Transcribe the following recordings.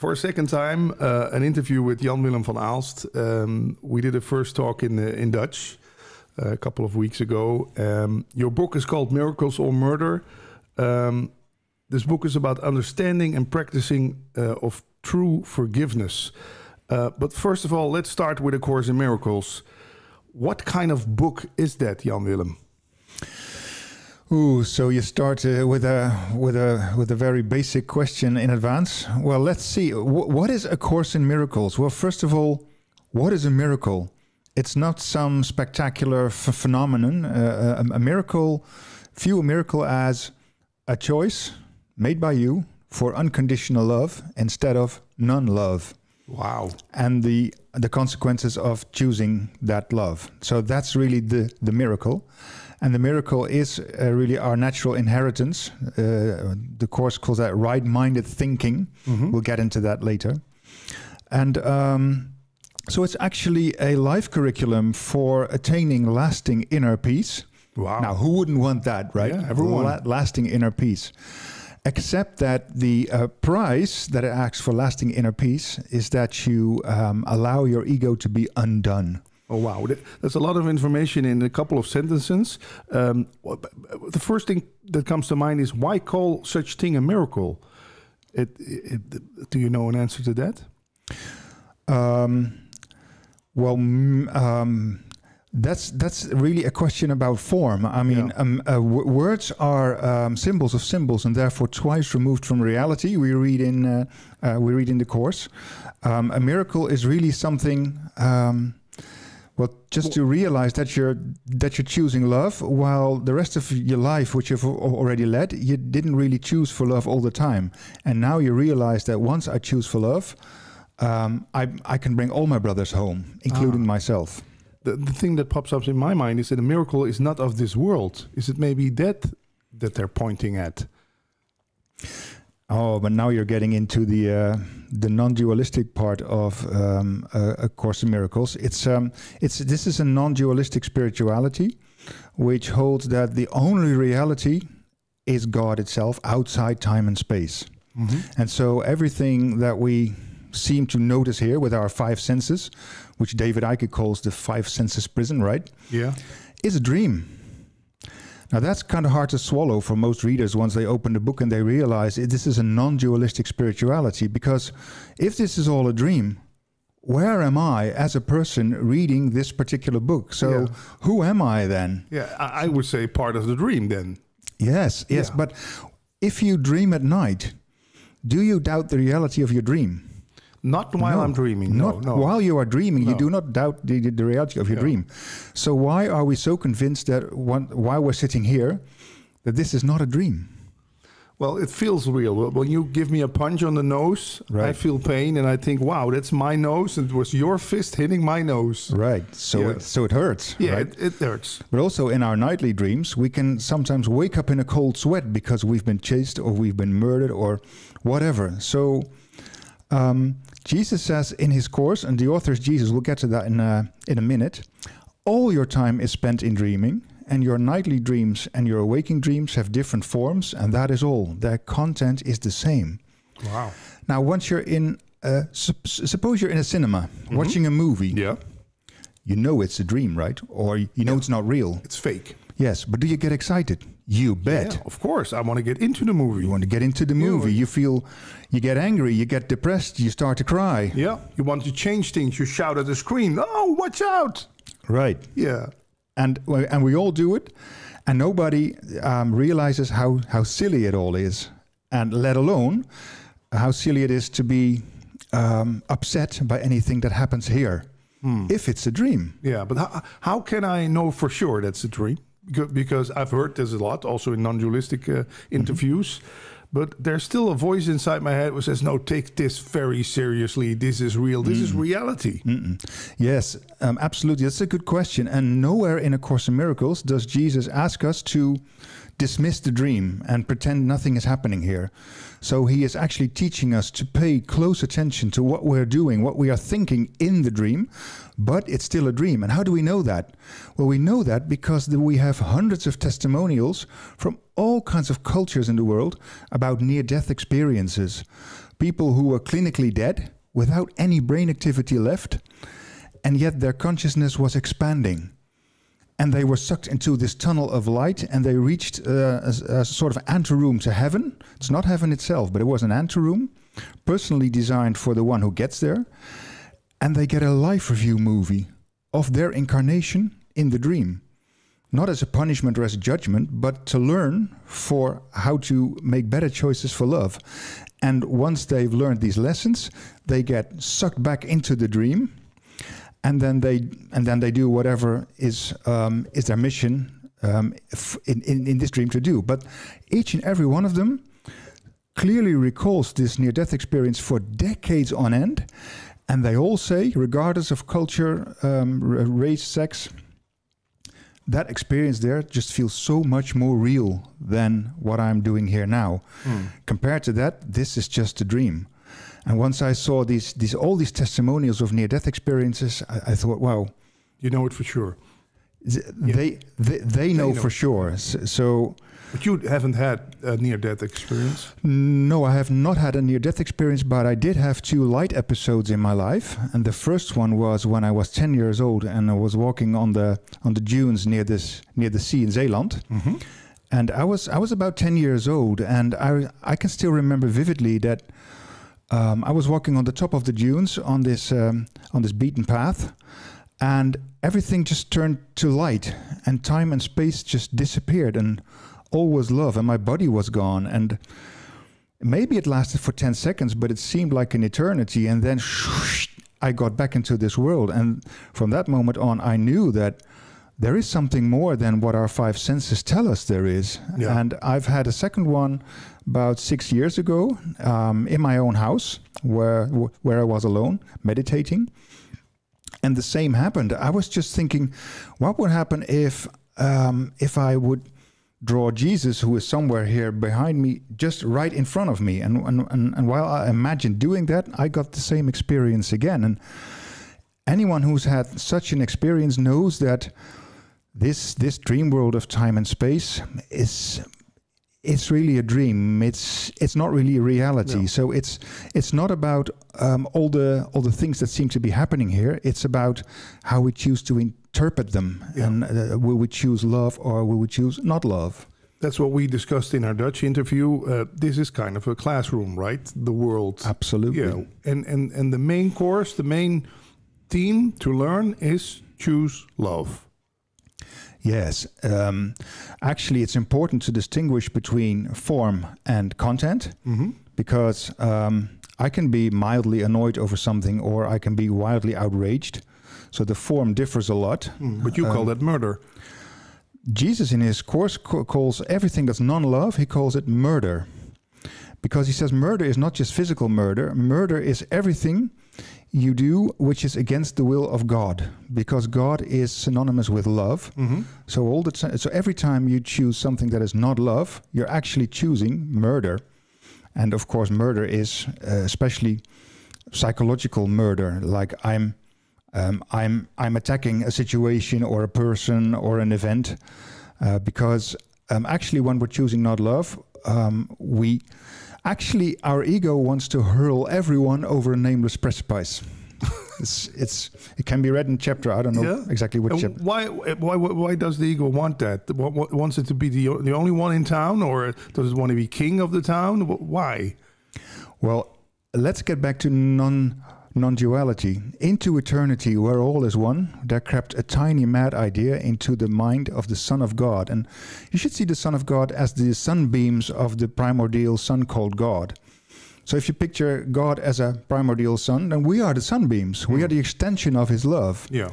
For a second time, an interview with Jan-Willem van Aalst. We did a first talk in Dutch a couple of weeks ago. Your book is called Miracles or Murder. This book is about understanding and practicing of true forgiveness. But first of all, let's start with A Course in Miracles. What kind of book is that, Jan-Willem? Ooh, so you start with a very basic question in advance. Well, let's see. What is A Course in Miracles? Well, first of all, what is a miracle? It's not some spectacular phenomenon. A miracle, view a miracle as a choice made by you for unconditional love instead of non-love. Wow. And the consequences of choosing that love. So that's really the miracle. And the miracle is really our natural inheritance. The Course calls that right-minded thinking. Mm-hmm. We'll get into that later. And so it's actually a life curriculum for attaining lasting inner peace. Wow. Now, who wouldn't want that, right? Yeah, everyone. Lasting inner peace. Except that the price that it asks for lasting inner peace is that you allow your ego to be undone. Oh, wow. That's a lot of information in a couple of sentences. The first thing that comes to mind is, why call such thing a miracle? Do you know an answer to that? That's really a question about form. I mean, words are symbols of symbols, and therefore twice removed from reality. We read in the Course. A miracle is really something. Just to realize that you're choosing love, while the rest of your life, which you've already led, you didn't really choose for love all the time, and now you realize that once I choose for love, I can bring all my brothers home, including myself. The thing that pops up in my mind is that a miracle is not of this world. Is it maybe that they're pointing at? Oh, but now you're getting into the non-dualistic part of A Course in Miracles. This is a non-dualistic spirituality, which holds that the only reality is God itself, outside time and space. Mm-hmm. And so everything that we seem to notice here with our five senses, which David Icke calls the five senses prison, right? Yeah, is a dream. Now that's kind of hard to swallow for most readers once they open the book and they realize this is a non-dualistic spirituality, because if this is all a dream, where am I as a person reading this particular book? So who am I then? Yeah, I would say part of the dream then. Yes, but if you dream at night, do you doubt the reality of your dream? Not while I'm dreaming, no. While you are dreaming, you do not doubt the reality of your dream. So why are we so convinced that while we're sitting here, that this is not a dream? Well, it feels real. When you give me a punch on the nose, right, I feel pain and I think, wow, that's my nose. And it was your fist hitting my nose. Right. So it hurts. Yeah, right? it hurts. But also in our nightly dreams, we can sometimes wake up in a cold sweat because we've been chased or we've been murdered or whatever. So Jesus says in his Course, and the author is Jesus, we'll get to that in a minute, all your time is spent in dreaming, and your nightly dreams and your waking dreams have different forms, and that is all. Their content is the same. Wow. Now, once you're in, suppose you're in a cinema, watching a movie. Yeah. You know it's a dream, right? Or you know it's not real. It's fake. Yes, but do you get excited? You bet. Yeah, of course. I want to get into the movie. You want to get into the movie. You get angry, you get depressed, you start to cry. Yeah. You want to change things. You shout at the screen, oh, watch out. Right. Yeah. And we all do it. And nobody realizes how silly it all is. And let alone how silly it is to be upset by anything that happens here. If it's a dream. Yeah, but how can I know for sure that's a dream? Because I've heard this a lot, also in non-dualistic interviews. But there's still a voice inside my head which says, no, take this very seriously. This is real. This is reality. Yes, absolutely. That's a good question. And nowhere in A Course in Miracles does Jesus ask us to dismiss the dream and pretend nothing is happening here. So he is actually teaching us to pay close attention to what we're doing, what we are thinking in the dream, but it's still a dream. And how do we know that? Well, we know that because we have hundreds of testimonials from all kinds of cultures in the world about near-death experiences. people who were clinically dead without any brain activity left, and yet their consciousness was expanding. And they were sucked into this tunnel of light, and they reached a sort of anteroom to heaven. It's not heaven itself, but it was an anteroom, personally designed for the one who gets there. And they get a life review movie of their incarnation in the dream. Not as a punishment or as a judgment, but to learn for how to make better choices for love. And once they've learned these lessons, they get sucked back into the dream. And then they do whatever is their mission in this dream to do. But each and every one of them clearly recalls this near-death experience for decades on end. And they all say, regardless of culture, race, sex, that experience there just feels so much more real than what I'm doing here now. Compared to that, this is just a dream. And once I saw all these testimonials of near-death experiences, I thought, wow. You know it for sure. They know for sure. So, but you haven't had a near-death experience? No, I have not had a near-death experience, but I did have 2 light episodes in my life. And the first one was when I was 10 years old and I was walking on the dunes near the sea in Zeeland. Mm-hmm. And I was about 10 years old, and I can still remember vividly that I was walking on the top of the dunes on this beaten path, and everything just turned to light, and time and space just disappeared, and all was love, and my body was gone. And maybe it lasted for 10 seconds, but it seemed like an eternity. And then I got back into this world, and from that moment on, I knew that there is something more than what our 5 senses tell us there is. Yeah. And I've had a second one about 6 years ago in my own house where I was alone meditating, and the same happened. I was just thinking, what would happen if I would draw Jesus, who is somewhere here behind me, just right in front of me, and while I imagined doing that, I got the same experience again. And anyone who's had such an experience knows that this dream world of time and space it's really a dream. It's not really a reality. No. So it's not about all the things that seem to be happening here. It's about how we choose to interpret them, and will we choose love or will we choose not love? That's what we discussed in our Dutch interview. This is kind of a classroom, right? The world. Absolutely. Yeah. And the main course, the main theme to learn is choose love. Yes. Actually, it's important to distinguish between form and content, because I can be mildly annoyed over something, or I can be wildly outraged. So the form differs a lot. But you call that murder. Jesus in his course calls everything that's non-love, he calls it murder. Because he says murder is not just physical murder. Murder is everything you do which is against the will of God, because God is synonymous with love. So so every time you choose something that is not love, you're actually choosing murder. And of course, murder is especially psychological murder. Like I'm attacking a situation or a person or an event, because actually, when we're choosing not love, our ego wants to hurl everyone over a nameless precipice. It can be read in chapter. I don't know exactly which chapter. Why does the ego want that? Wants it to be the only one in town, or does it want to be king of the town? Why? Well, let's get back to non-duality. Into eternity, where all is one, there crept a tiny mad idea into the mind of the Son of God. And you should see the Son of God as the sunbeams of the primordial sun called God. So if you picture God as a primordial sun, then we are the sunbeams. We are the extension of his love. Yeah.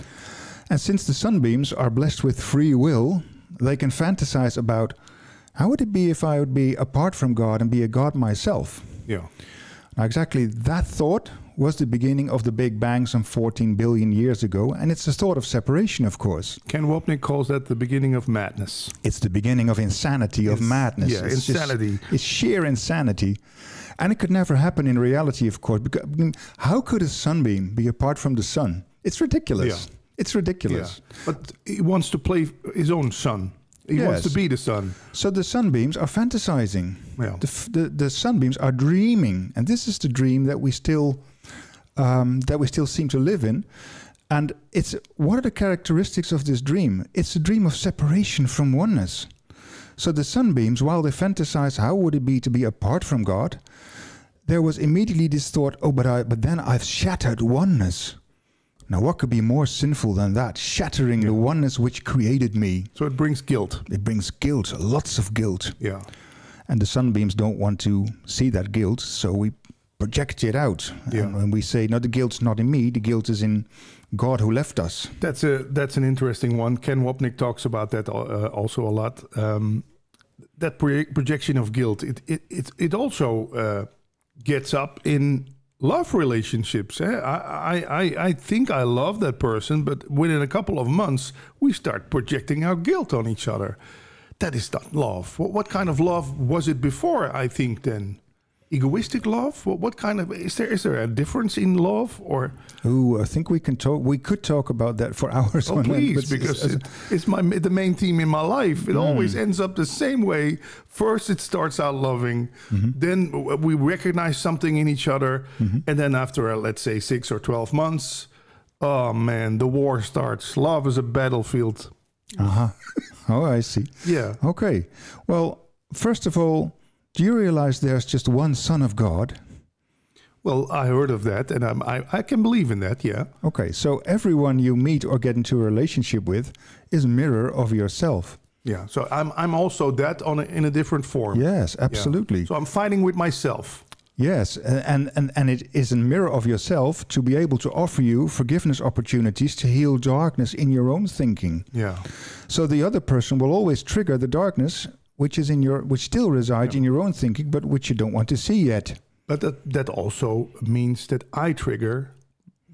And since the sunbeams are blessed with free will, they can fantasize about, how would it be if I would be apart from God and be a God myself? Yeah. Now, exactly that thought was the beginning of the Big Bang some 14 billion years ago, and it's a thought of separation, of course. Ken Wapnick calls that the beginning of madness. It's the beginning of insanity, of madness. Yeah, it's insanity. It's sheer insanity. And it could never happen in reality, of course. Because, how could a sunbeam be apart from the sun? It's ridiculous. Yeah. It's ridiculous. Yeah. But he wants to play his own sun. He wants to be the sun. So the sunbeams are fantasizing. Yeah. The sunbeams are dreaming, and this is the dream that we still seem to live in. And what are the characteristics of this dream? It's a dream of separation from oneness. So the sunbeams, while they fantasize how would it be to be apart from God, there was immediately this thought, but then I've shattered oneness. Now, what could be more sinful than that? Shattering the oneness which created me. So it brings guilt. It brings guilt, lots of guilt. Yeah. And the sunbeams don't want to see that guilt, so we project it out. Yeah. And when we say, no, the guilt's not in me, the guilt is in God who left us. That's an interesting one. Ken Wapnick talks about that also a lot. That projection of guilt, it also gets up in love relationships. I think I love that person, but within a couple of months, we start projecting our guilt on each other. That is not love. What kind of love was it before, I think, then? Egoistic love? What kind of... Is there a difference in love, or... I think we could talk about that for hours. Oh, please, because it's the main theme in my life. It always ends up the same way. First, it starts out loving. Then we recognize something in each other. And then after, let's say, 6 or 12 months, oh, man, the war starts. Love is a battlefield. Oh, I see. Yeah. Okay. Well, first of all, do you realize there's just one Son of God? Well, I heard of that, and I can believe in that, yeah. Okay, so everyone you meet or get into a relationship with is a mirror of yourself. Yeah, so I'm also that in a different form. Yes, absolutely. Yeah. So I'm fighting with myself. Yes, and it is a mirror of yourself to be able to offer you forgiveness opportunities to heal darkness in your own thinking. Yeah. So the other person will always trigger the darkness which still resides in your own thinking, but which you don't want to see yet. But that also means that I trigger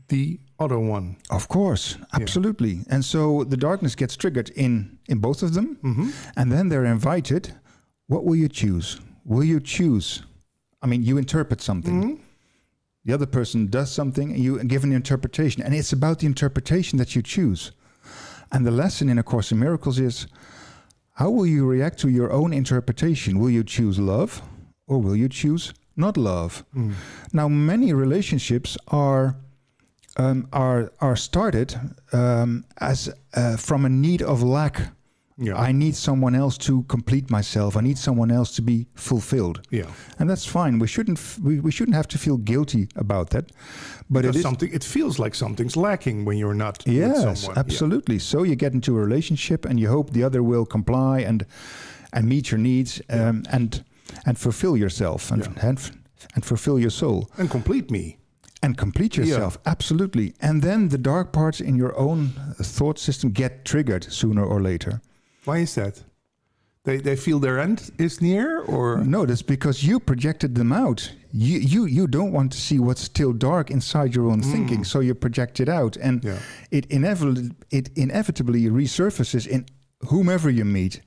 the other one. Of course, absolutely. Yeah. And so the darkness gets triggered in both of them, and then they're invited. What will you choose? Will you choose? I mean, you interpret something. The other person does something, and you give an interpretation, and it's about the interpretation that you choose. And the lesson in A Course in Miracles is, how will you react to your own interpretation? Will you choose love, or will you choose not love? Now, many relationships are started as from a need of lack. Yeah. I need someone else to complete myself. I need someone else to be fulfilled. Yeah, and that's fine. We shouldn't have to feel guilty about that. But it feels like something's lacking when you're not with someone. Yes, absolutely. Yeah. So you get into a relationship and you hope the other will comply and meet your needs and fulfill yourself and fulfill your soul and complete me. And complete yourself, absolutely. And then the dark parts in your own thought system get triggered sooner or later. Why is that? They feel their end is near, or no? That's because you projected them out. You don't want to see what's still dark inside your own thinking, so you project it out, and it inevitably resurfaces in whomever you meet.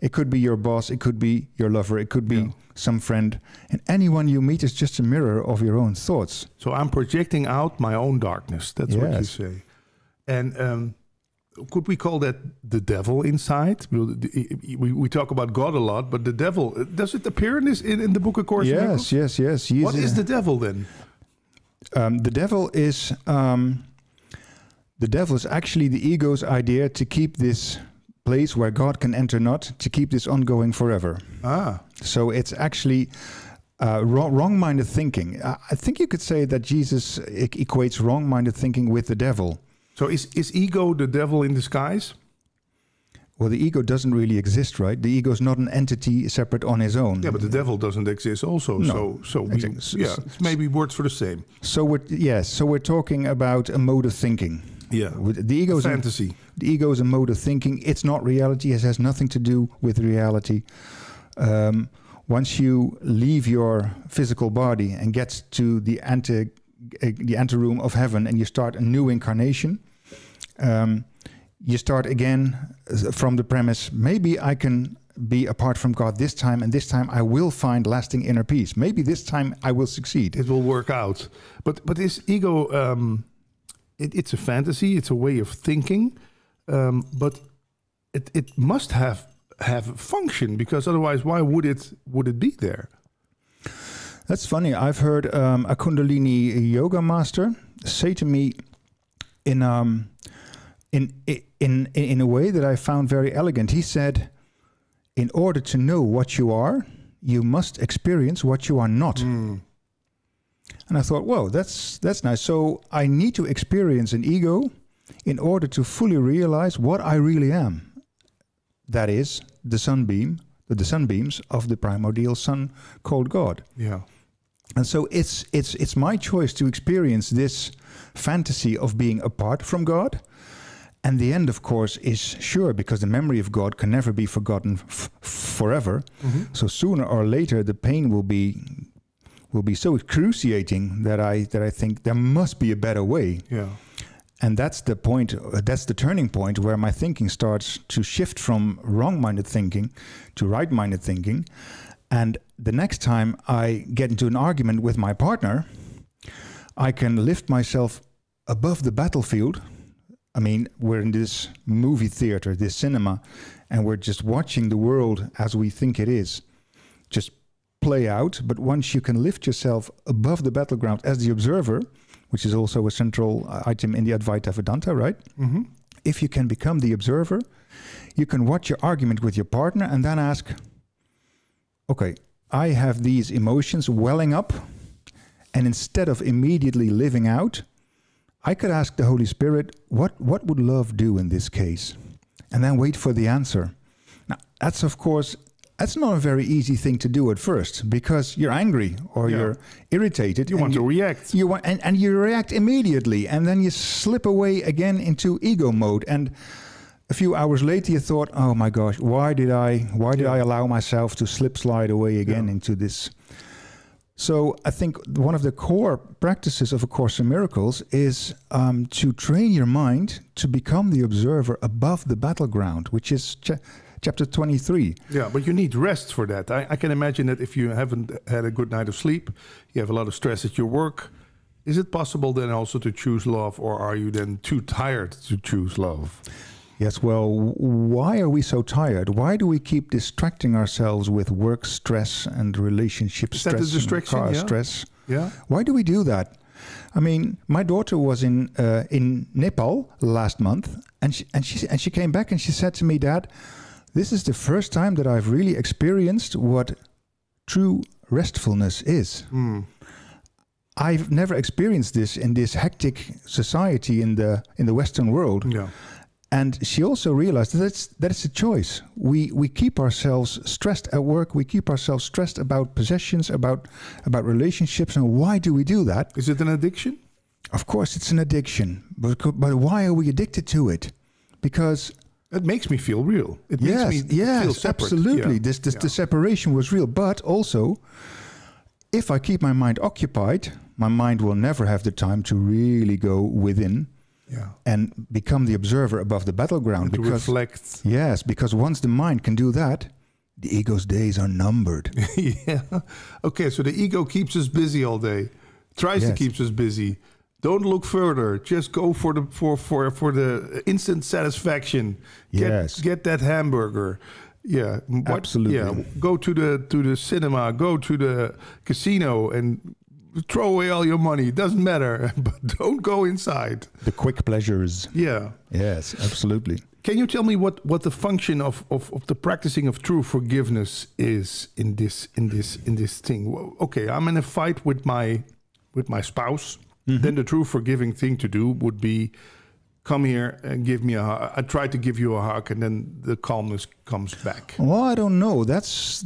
It could be your boss, it could be your lover, it could be some friend, and anyone you meet is just a mirror of your own thoughts. So I'm projecting out my own darkness. That's what you say, and. Could we call that the devil inside? We talk about God a lot, but the devil, does it appear in the book of Course? Yes. What is the devil then? The devil is actually the ego's idea to keep this place where God can enter not, to keep this ongoing forever. So it's actually wrong-minded thinking. I think you could say that Jesus equates wrong-minded thinking with the devil. So is ego the devil in disguise? Well, the ego doesn't really exist, right? The ego is not an entity separate on its own. Yeah, but the devil doesn't exist also. No. It's maybe words for the same. So we're talking about a mode of thinking. Yeah, the ego is fantasy. The ego is a mode of thinking. It's not reality. It has nothing to do with reality. Once you leave your physical body and get to the anteroom of heaven, and you start a new incarnation, you start again from the premise, maybe I can be apart from God this time, and this time I will find lasting inner peace. Maybe this time I will succeed. It will work out. But this ego, it's a fantasy, it's a way of thinking, but it must have have a function? Because otherwise, why would it be there? That's funny. I've heard a Kundalini yoga master say to me in a way that I found very elegant. He said, "In order to know what you are, you must experience what you are not." And I thought, whoa, that's nice. So I need to experience an ego in order to fully realize what I really am. That is the sunbeams of the primordial sun called God. Yeah. And so it's my choice to experience this fantasy of being apart from God. And the end, of course, is sure, because the memory of God can never be forgotten forever. Mm-hmm. So sooner or later, the pain will be so excruciating that I think there must be a better way. Yeah. And that's the point. That's the turning point where my thinking starts to shift from wrong-minded thinking to right-minded thinking. And the next time I get into an argument with my partner, I can lift myself above the battlefield. I mean, we're in this movie theater, this cinema, and we're just watching the world as we think it is, just play out. But once you can lift yourself above the battleground as the observer, which is also a central item in the Advaita Vedanta, right? Mm-hmm. If you can become the observer, you can watch your argument with your partner and then ask, okay, I have these emotions welling up, and instead of immediately living out, I could ask the Holy Spirit, what would love do in this case? And then wait for the answer. Now, that's not a very easy thing to do at first, because you're angry or you're irritated. You want to react. And you react immediately, and then you slip away again into ego mode. And a few hours later, you thought, "Oh my gosh, why did I allow myself to slide away again into this?" So I think one of the core practices of A Course in Miracles is to train your mind to become the observer above the battleground, which is chapter 23. Yeah, but you need rest for that. I can imagine that if you haven't had a good night of sleep, you have a lot of stress at your work. Is it possible then also to choose love, or are you then too tired to choose love? Yes, well, why are we so tired? Why do we keep distracting ourselves with work stress and relationship stress? Is that a distraction? And car stress? Yeah. Why do we do that? I mean, my daughter was in Nepal last month, and she came back and she said to me, "Dad, this is the first time that I've really experienced what true restfulness is." I've never experienced this in this hectic society in the Western world. Yeah. And she also realized that it's a choice. We keep ourselves stressed at work. We keep ourselves stressed about possessions, about relationships. And why do we do that? Is it an addiction? Of course, it's an addiction. But why are we addicted to it? Because it makes me feel real. It makes me feel separate. Absolutely. Yeah. The separation was real. But also, if I keep my mind occupied, my mind will never have the time to really go within. Yeah. And become the observer above the battleground. And to reflect. Yes, because once the mind can do that, the ego's days are numbered. Yeah. Okay, so the ego keeps us busy all day. Tries to keep us busy. Don't look further. Just go for the instant satisfaction. Get that hamburger. Yeah. Absolutely. Yeah. Go to the cinema. Go to the casino and throw away all your money. It doesn't matter, but don't go inside. The quick pleasures. Yeah. Yes, absolutely. Can you tell me what the function of the practicing of true forgiveness is in this thing? Okay, I'm in a fight with my spouse. Mm-hmm. Then the true forgiving thing to do would be come here and give me a hug. I try to give you a hug, and then the calmness comes back. Well, I don't know. That's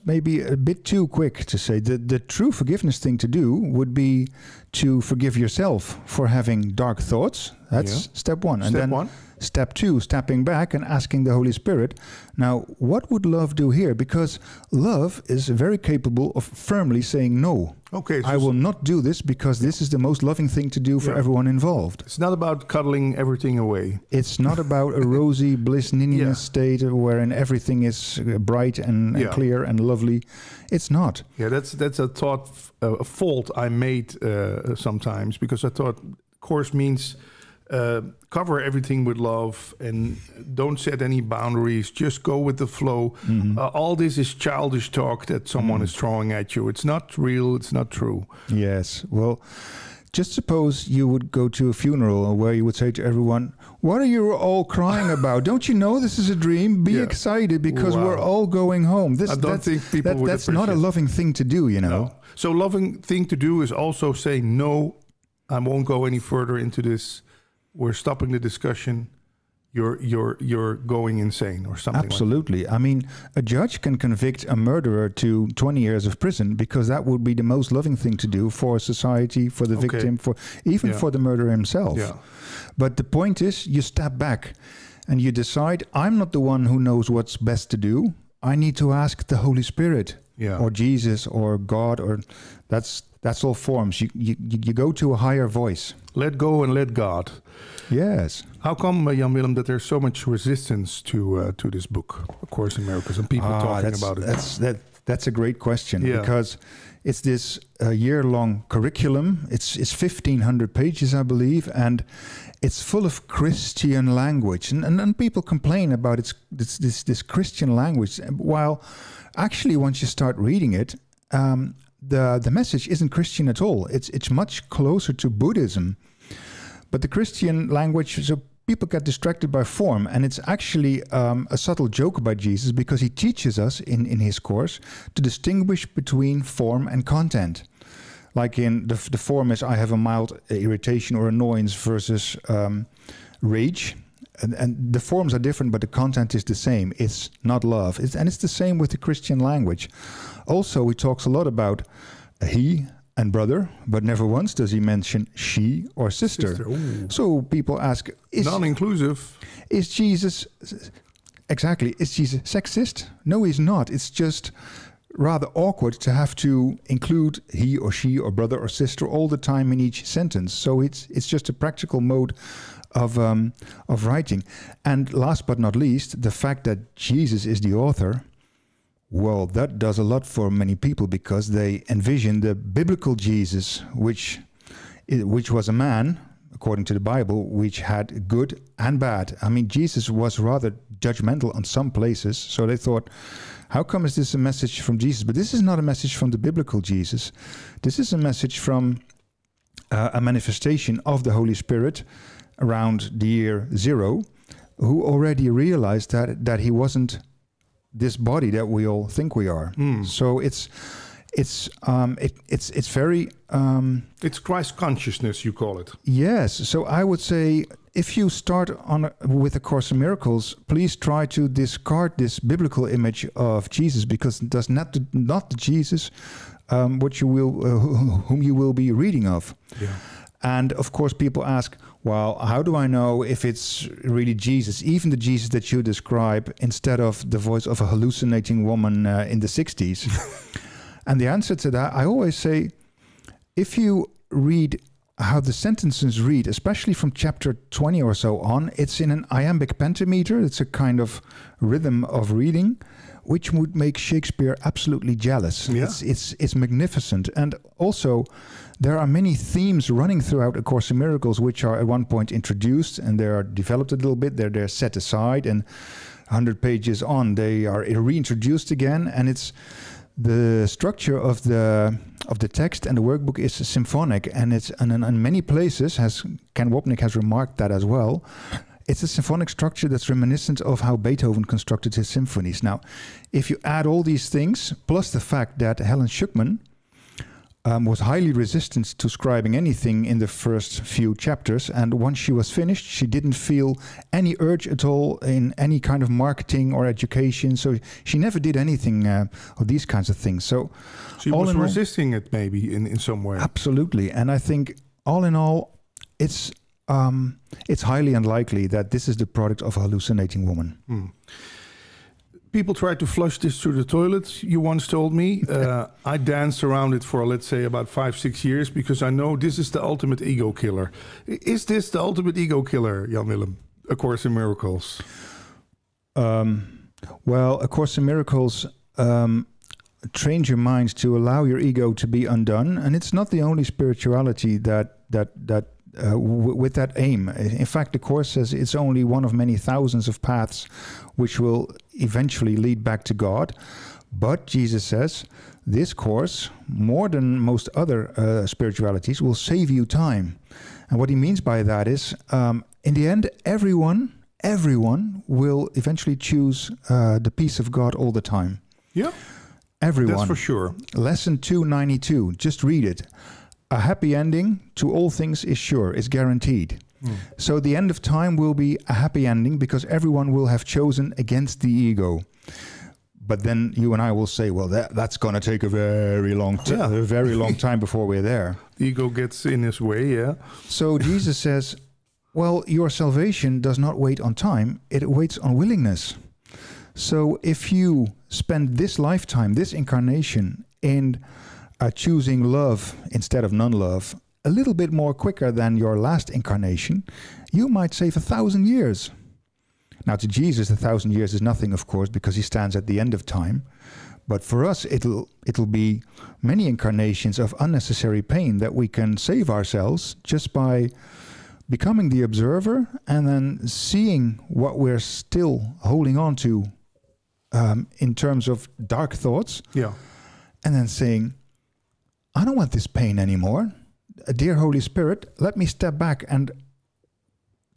maybe a bit too quick to say. The true forgiveness thing to do would be to forgive yourself for having dark thoughts. That's step one. And then step two, stepping back and asking the Holy Spirit, now, what would love do here? Because love is very capable of firmly saying no. Okay, so I will not do this because this is the most loving thing to do for everyone involved. It's not about cuddling everything away. It's not about a rosy bliss ninja state wherein everything is bright and clear and lovely. It's not. Yeah, that's a thought, a fault I made sometimes, because I thought Course means cover everything with love and don't set any boundaries. Just go with the flow. All this is childish talk that someone is throwing at you. It's not real. It's not true. Yes. Well, just suppose you would go to a funeral where you would say to everyone, what are you all crying about? Don't you know this is a dream? Be excited because we're all going home. I don't think people would that's not a appreciate. loving thing to do, you know. No. So loving thing to do is also say, no, I won't go any further into this. We're stopping the discussion. You're going insane or something. Absolutely. I mean, a judge can convict a murderer to 20 years of prison because that would be the most loving thing to do for society, for the victim, for even for the murderer himself. Yeah. But the point is, you step back and you decide, I'm not the one who knows what's best to do. I need to ask the Holy Spirit or Jesus or God, or that's all forms. You go to a higher voice. Let go and let God. Yes. How come, Jan-Willem, that there's so much resistance to this book, A Course in Miracles, and people talking about it? That's a great question because it's this year-long curriculum. It's 1,500 pages, I believe, and it's full of Christian language. And people complain about this Christian language, while actually once you start reading it, the message isn't Christian at all. It's much closer to Buddhism. But the Christian language, so people get distracted by form, and it's actually a subtle joke by Jesus because he teaches us in his course to distinguish between form and content. Like in the form is I have a mild irritation or annoyance versus rage. And the forms are different, but the content is the same. It's not love. And it's the same with the Christian language. Also, he talks a lot about he and brother, but never once does he mention she or sister. So people ask, non-inclusive. Is Jesus sexist? No, he's not. It's just rather awkward to have to include he or she or brother or sister all the time in each sentence. So it's just a practical mode of writing. And last but not least, the fact that Jesus is the author, well, that does a lot for many people because they envision the biblical Jesus, which was a man, according to the Bible, which had good and bad. I mean, Jesus was rather judgmental on some places, so they thought, how come is this a message from Jesus? But this is not a message from the biblical Jesus. This is a message from a manifestation of the Holy Spirit around the year 0, who already realized that he wasn't this body that we all think we are. So it's very it's Christ consciousness, you call it. Yes. So I would say if you start with A Course in Miracles, please try to discard this biblical image of Jesus because it does not the Jesus whom you will be reading of. Yeah. And of course, people ask, well, how do I know if it's really Jesus, even the Jesus that you describe, instead of the voice of a hallucinating woman in the 60s? And the answer to that, I always say, if you read how the sentences read, especially from chapter 20 or so on, it's in an iambic pentameter. It's a kind of rhythm of reading, which would make Shakespeare absolutely jealous. Yeah. It's magnificent. And also, there are many themes running throughout A Course in Miracles, which are at one point introduced and they are developed a little bit. They're set aside, and 100 pages on, they are reintroduced again. And it's the structure of the text and the workbook is symphonic, and it's in many places, as Ken Wapnick has remarked that as well, it's a symphonic structure that's reminiscent of how Beethoven constructed his symphonies. Now, if you add all these things, plus the fact that Helen Schuckman was highly resistant to scribing anything in the first few chapters, and once she was finished, she didn't feel any urge at all in any kind of marketing or education, so she never did anything of these kinds of things. So she was resisting it maybe in some way. Absolutely. And I think all in all, it's highly unlikely that this is the product of a hallucinating woman. People tried to flush this through the toilet, you once told me. I danced around it for, let's say, about 5-6 years because I know this is the ultimate ego killer. Is this the ultimate ego killer, Jan-Willem? A Course in Miracles? Well, A Course in Miracles trains your mind to allow your ego to be undone. And it's not the only spirituality that with that aim. In fact, the Course says it's only one of many thousands of paths which will eventually lead back to God. But Jesus says this Course, more than most other spiritualities, will save you time. And what he means by that is, in the end, everyone will eventually choose the peace of God all the time. Yeah, everyone. That's for sure. Lesson 292, just read it. A happy ending to all things is sure, is guaranteed. So the end of time will be a happy ending because everyone will have chosen against the ego. But then you and I will say, well, that's going to take a very long time before we're there. The ego gets in his way, yeah. So Jesus says, well, your salvation does not wait on time, it waits on willingness. So if you spend this lifetime, this incarnation, in choosing love instead of non-love, a little bit more quicker than your last incarnation, you might save 1,000 years. Now, to Jesus, 1,000 years is nothing, of course, because he stands at the end of time. But for us, it'll be many incarnations of unnecessary pain that we can save ourselves just by becoming the observer and then seeing what we're still holding on to in terms of dark thoughts. Yeah. And then saying, I don't want this pain anymore. Dear Holy Spirit, let me step back and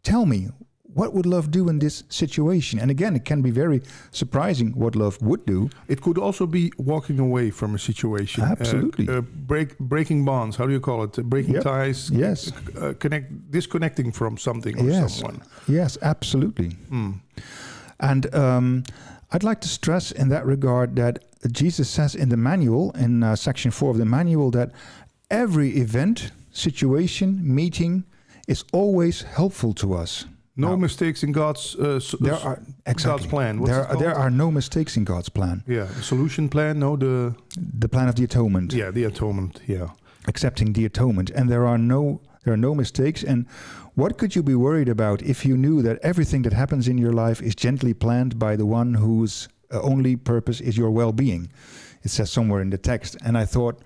tell me, what would love do in this situation? And again, it can be very surprising what love would do. It could also be walking away from a situation. Absolutely. Breaking bonds. How do you call it? Breaking ties. Yes. Disconnecting from something or someone. Yes, absolutely. And I'd like to stress in that regard that Jesus says in the manual, in section 4 of the manual, that every event, situation, meeting is always helpful to us. No mistakes in God's God's plan. There are no mistakes in God's plan. Yeah, the solution plan. No, the plan of the atonement. Yeah, the atonement. Yeah, accepting the atonement, and there are no mistakes. And what could you be worried about if you knew that everything that happens in your life is gently planned by the one whose only purpose is your well-being? It says somewhere in the text, and I thought,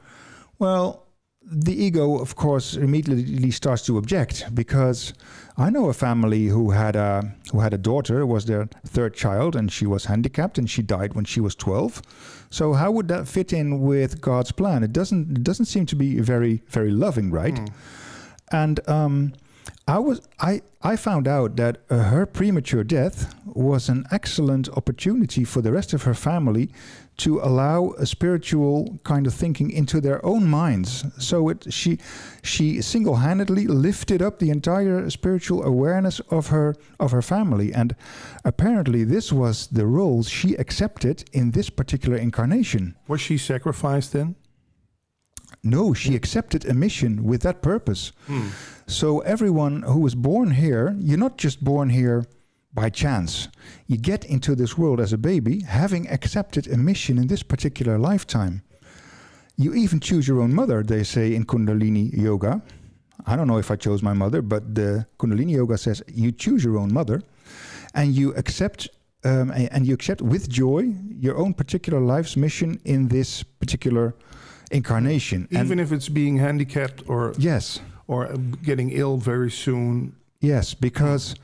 well, the ego, of course, immediately starts to object, because I know a family who had a daughter, was their third child, and she was handicapped, and she died when she was 12. So how would that fit in with God's plan? It doesn't seem to be very, very loving, right? And I found out that her premature death was an excellent opportunity for the rest of her family to allow a spiritual kind of thinking into their own minds. So she single-handedly lifted up the entire spiritual awareness of her family, and apparently this was the role she accepted in this particular incarnation. Was she sacrificed then? No, she accepted a mission with that purpose. So everyone who was born here, you're not just born here by chance. You get into this world as a baby, having accepted a mission in this particular lifetime. You even choose your own mother, they say in Kundalini Yoga. I don't know if I chose my mother, but the Kundalini Yoga says you choose your own mother, and you accept with joy your own particular life's mission in this particular incarnation. Even if it's being handicapped or getting ill very soon. Yes, because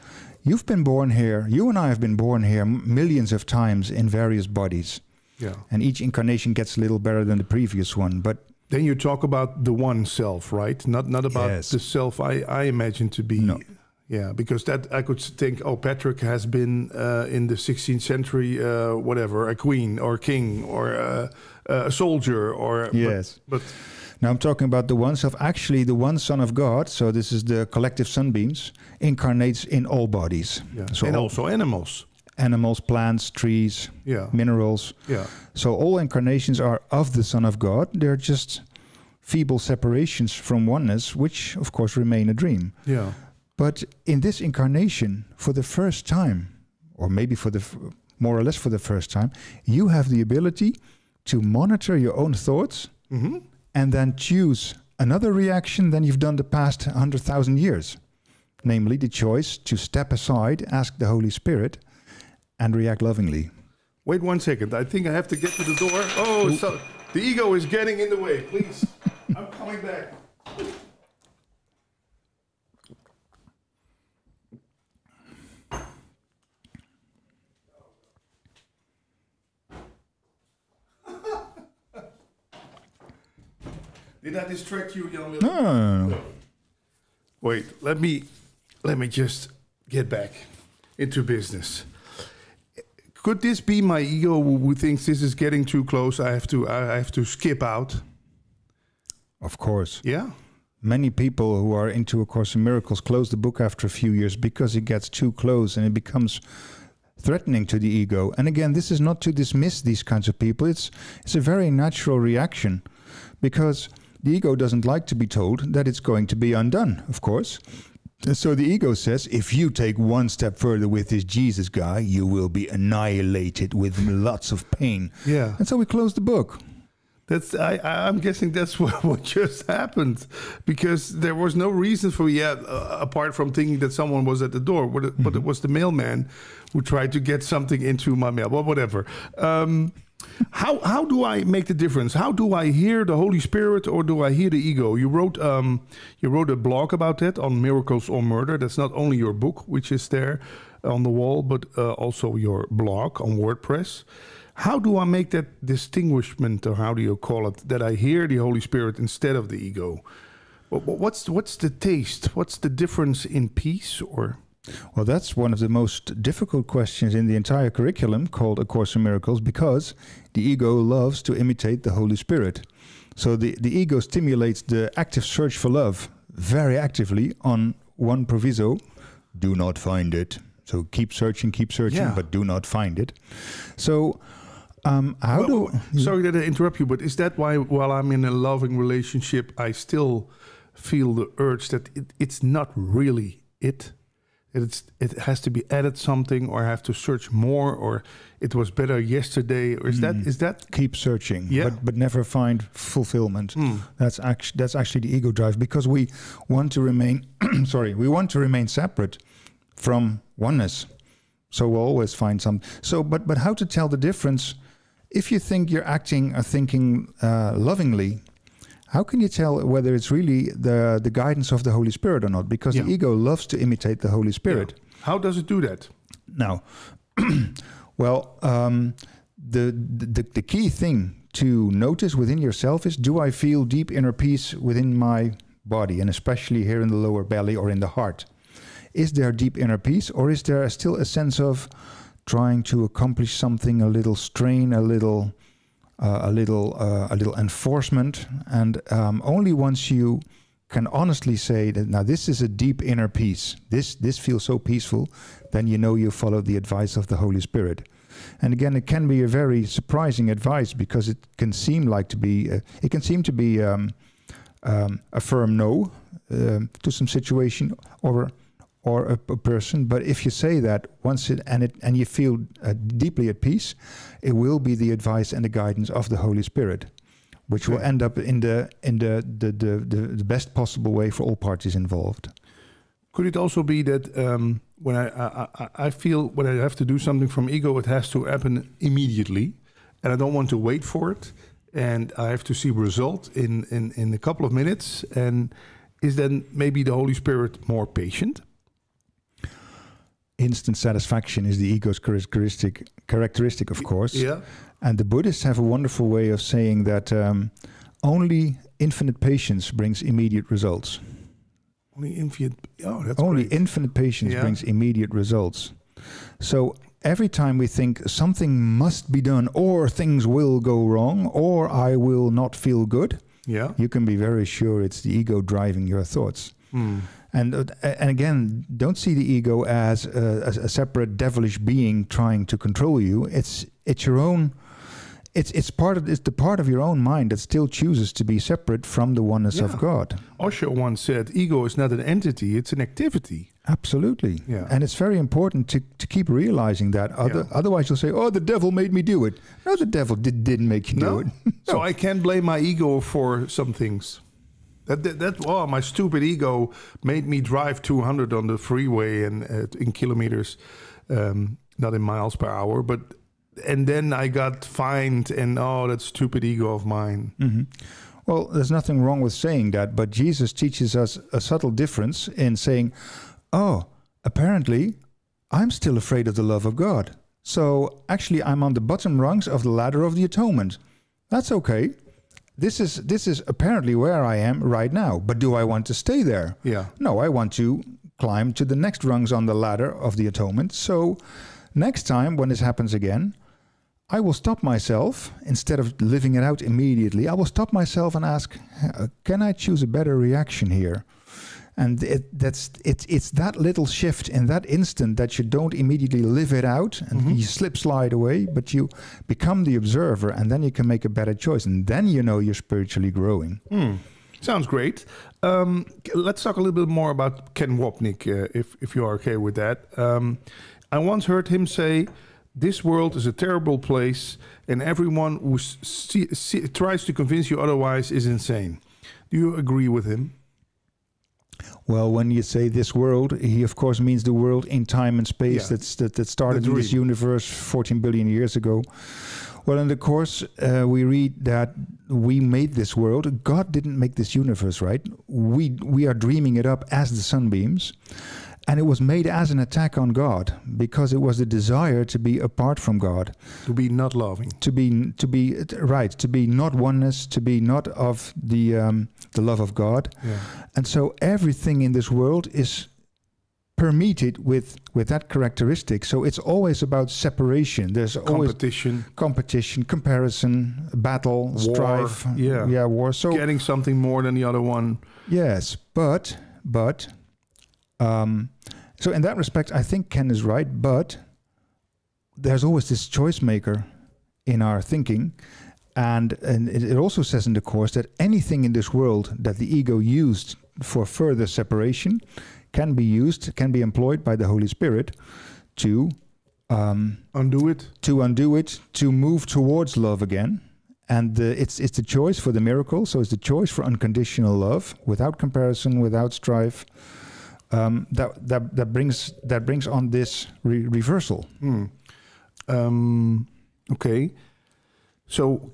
you've been born here, you and I have been born here millions of times in various bodies. Yeah. And each incarnation gets a little better than the previous one. But then you talk about the one self, right? Not about the self I imagine to be. No. Yeah, because that I could think, oh, Patrick has been in the 16th century, whatever, a queen or king or a soldier or... Yes. But now I'm talking about the one self. Actually, the one Son of God, so this is the collective sunbeams, incarnates in all bodies. Yeah. So and also animals. Animals, plants, trees, minerals. Yeah. So all incarnations are of the Son of God. They're just feeble separations from oneness, which of course remain a dream. Yeah. But in this incarnation, for the first time, or maybe more or less for the first time, you have the ability to monitor your own thoughts and then choose another reaction than you've done the past 100,000 years. Namely, the choice to step aside, ask the Holy Spirit, and react lovingly. Wait 1 second. I think I have to get to the door. Oh, so the ego is getting in the way. Please, I'm coming back. Did I distract you, Jan-Willem? No. Wait, let me just get back into business. Could this be my ego who thinks this is getting too close? I have to skip out. Of course. Yeah. Many people who are into A Course in Miracles close the book after a few years because it gets too close and it becomes threatening to the ego. And again, this is not to dismiss these kinds of people. It's a very natural reaction because the ego doesn't like to be told that it's going to be undone, of course. And so the ego says, if you take one step further with this Jesus guy, you will be annihilated with lots of pain. Yeah. And so we close the book. I'm guessing that's what just happened, because there was no reason for apart from thinking that someone was at the door, but it was the mailman who tried to get something into my mail. Well, whatever. How do I make the difference? How do I hear the Holy Spirit or do I hear the ego? You wrote a blog about that on Miracles or Murder. That's not only your book, which is there on the wall, but also your blog on WordPress. How do I make that distinguishment, or how do you call it, that I hear the Holy Spirit instead of the ego? What's the taste? What's the difference in peace? Or well, that's one of the most difficult questions in the entire curriculum called A Course in Miracles, because the ego loves to imitate the Holy Spirit. So the ego stimulates the active search for love very actively on one proviso: do not find it. So keep searching, yeah, but do not find it. So sorry that I interrupt you, but is that why while I'm in a loving relationship, I still feel the urge that it's not really it? It has to be added something, or I have to search more, or it was better yesterday, or is that keep searching, yeah, but never find fulfillment. That's actually the ego drive, because we want to remain we want to remain separate from oneness. So we'll always find some. So but how to tell the difference? If you think you're acting or thinking lovingly, how can you tell whether it's really the guidance of the Holy Spirit or not? Because the ego loves to imitate the Holy Spirit. Yeah. How does it do that? Now, well, the key thing to notice within yourself is, do I feel deep inner peace within my body, and especially here in the lower belly or in the heart? Is there deep inner peace, or is there still a sense of trying to accomplish something, a little strain, a little enforcement? And only once you can honestly say that, now this is a deep inner peace, this feels so peaceful, then you know you followed the advice of the Holy Spirit. And again, it can be a very surprising advice, because it can seem to be a firm no to some situation or a person. But if you say that once and you feel deeply at peace, it will be the advice and the guidance of the Holy Spirit, which will end up in the best possible way for all parties involved. Could it also be that when I feel when I have to do something from ego, it has to happen immediately, and I don't want to wait for it, and I have to see result in a couple of minutes? And is then maybe the Holy Spirit more patient? Instant satisfaction is the ego's characteristic, of course. Yeah. And the Buddhists have a wonderful way of saying that only infinite patience brings immediate results. Only infinite patience brings immediate results. So every time we think something must be done, or things will go wrong, or I will not feel good, you can be very sure it's the ego driving your thoughts. And again, don't see the ego as a separate devilish being trying to control you. It's your own. It's the part of your own mind that still chooses to be separate from the oneness of God. Osho once said, "Ego is not an entity; it's an activity." Absolutely, and it's very important to keep realizing that. Otherwise, you'll say, "Oh, the devil made me do it." No, the devil didn't make you do it. So I can't blame my ego for some things. My stupid ego made me drive 200 on the freeway and in kilometers, not in miles per hour. And then I got fined, and that stupid ego of mine. Mm-hmm. Well, there's nothing wrong with saying that, but Jesus teaches us a subtle difference in saying, apparently I'm still afraid of the love of God. So actually I'm on the bottom rungs of the ladder of the atonement. That's okay. this is apparently where I am right now. But do I want to stay there? Yeah. No, I want to climb to the next rungs on the ladder of the atonement. So next time when this happens again, I will stop myself. Instead of living it out immediately, I will stop myself and ask, can I choose a better reaction here? And it's that little shift in that instant that you don't immediately live it out and you slide away, but you become the observer, and then you can make a better choice, and then you know you're spiritually growing. Sounds great. Let's talk a little bit more about Ken Wapnick, if you are okay with that. I once heard him say, "This world is a terrible place, and everyone who tries to convince you otherwise is insane." Do you agree with him? Well, when you say this world, he of course means the world in time and space that started in this universe 14 billion years ago. Well, in the course, we read that we made this world. God didn't make this universe, right? We are dreaming it up as the sunbeams. And it was made as an attack on God, because it was the desire to be apart from God, to be not loving, to be not oneness, to be not of the love of God. Yeah. And so everything in this world is permeated with that characteristic. So it's always about separation. There's always competition, comparison, battle, war, strife, war. So getting something more than the other one. Yes, but. So in that respect, I think Ken is right, but there's always this choice maker in our thinking. And it also says in the Course that anything in this world that the ego used for further separation can be employed by the Holy Spirit to undo it, to move towards love again. And it's the choice for the miracle. So it's the choice for unconditional love, without comparison, without strife. That brings on this reversal. Okay. So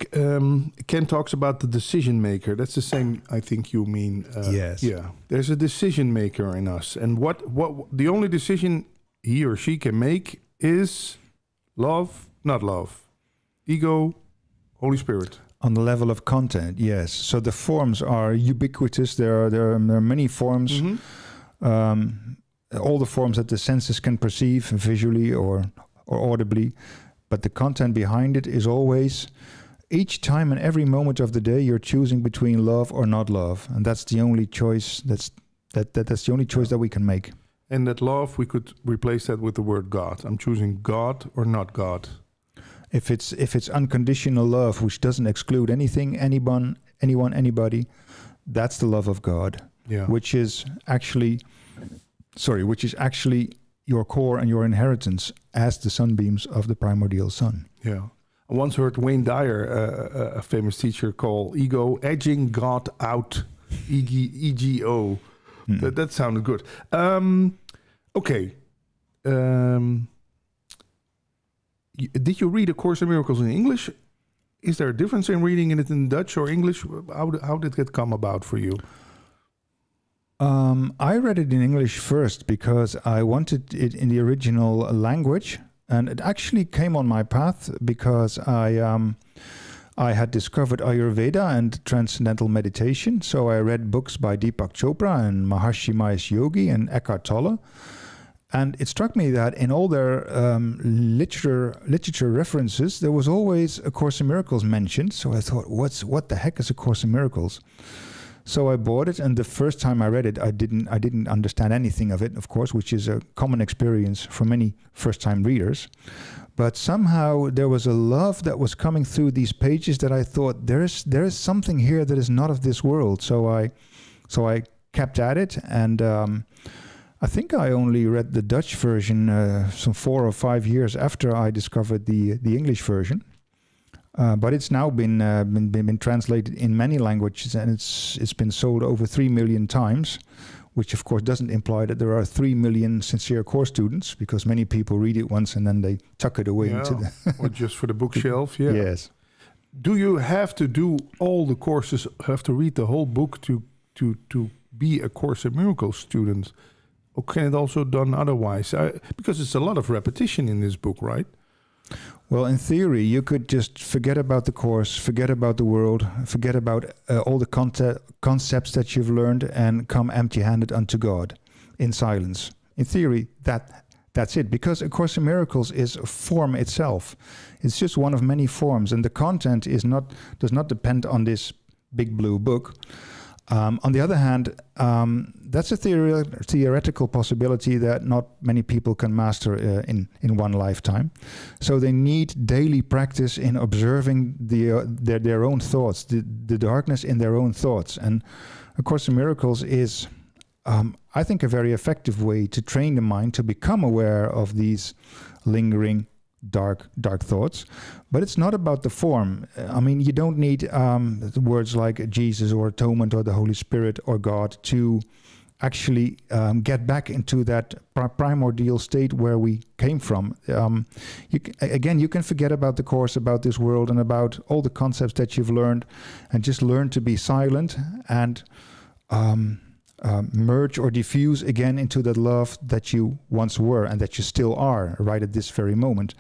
Ken talks about the decision maker. That's the same, I think you mean. Yes. Yeah. There's a decision maker in us, and what the only decision he or she can make is love, not love, ego, Holy Spirit. On the level of content, yes. So the forms are ubiquitous. There are many forms. All the forms that the senses can perceive visually or audibly, but the content behind it is always, each time and every moment of the day, you're choosing between love or not love, and that's the only choice. That's the only choice that we can make. And that love, we could replace that with the word God. I'm choosing God or not God. If it's unconditional love, which doesn't exclude anything, anyone, anybody, that's the love of God. Yeah. Which is actually your core and your inheritance as the sunbeams of the primordial sun. Yeah. I once heard Wayne Dyer, a famous teacher, call ego edging God out, EGO. That sounded good. Okay. Did you read A Course in Miracles in English? Is there a difference in reading it in Dutch or English? How did it come about for you? I read it in English first because I wanted it in the original language, and it actually came on my path because I had discovered Ayurveda and transcendental meditation. So I read books by Deepak Chopra and Maharishi Mahesh Yogi and Eckhart Tolle, and it struck me that in all their literature references, there was always A Course in Miracles mentioned. So I thought, what the heck is A Course in Miracles? So I bought it, and the first time I read it, I didn't understand anything of it, of course, which is a common experience for many first-time readers. But somehow there was a love that was coming through these pages that I thought there is something here that is not of this world. So I kept at it, and I think I only read the Dutch version some 4 or 5 years after I discovered the English version. But it's now been translated in many languages, and it's been sold over 3 million times, which of course doesn't imply that there are 3 million sincere course students, because many people read it once and then they tuck it away into the or just for the bookshelf. Yeah. Yes. Do you have to do all the courses? Have to read the whole book to be a Course in Miracles student, or can it also done otherwise? Because it's a lot of repetition in this book, right? Well, in theory, you could just forget about the course, forget about the world, forget about all the concepts that you've learned, and come empty-handed unto God in silence. In theory, that's it. Because A Course in Miracles is a form itself. It's just one of many forms, and the content does not depend on this big blue book. On the other hand, that's a theoretical possibility that not many people can master in one lifetime. So they need daily practice in observing their own thoughts, the darkness in their own thoughts. And A Course in Miracles is, I think, a very effective way to train the mind to become aware of these lingering dark thoughts. But it's not about the form. I mean, you don't need words like Jesus or atonement or the Holy Spirit or God to actually get back into that primordial state where we came from. You can forget about the course, about this world, and about all the concepts that you've learned, and just learn to be silent and merge or diffuse again into that love that you once were and that you still are right at this very moment.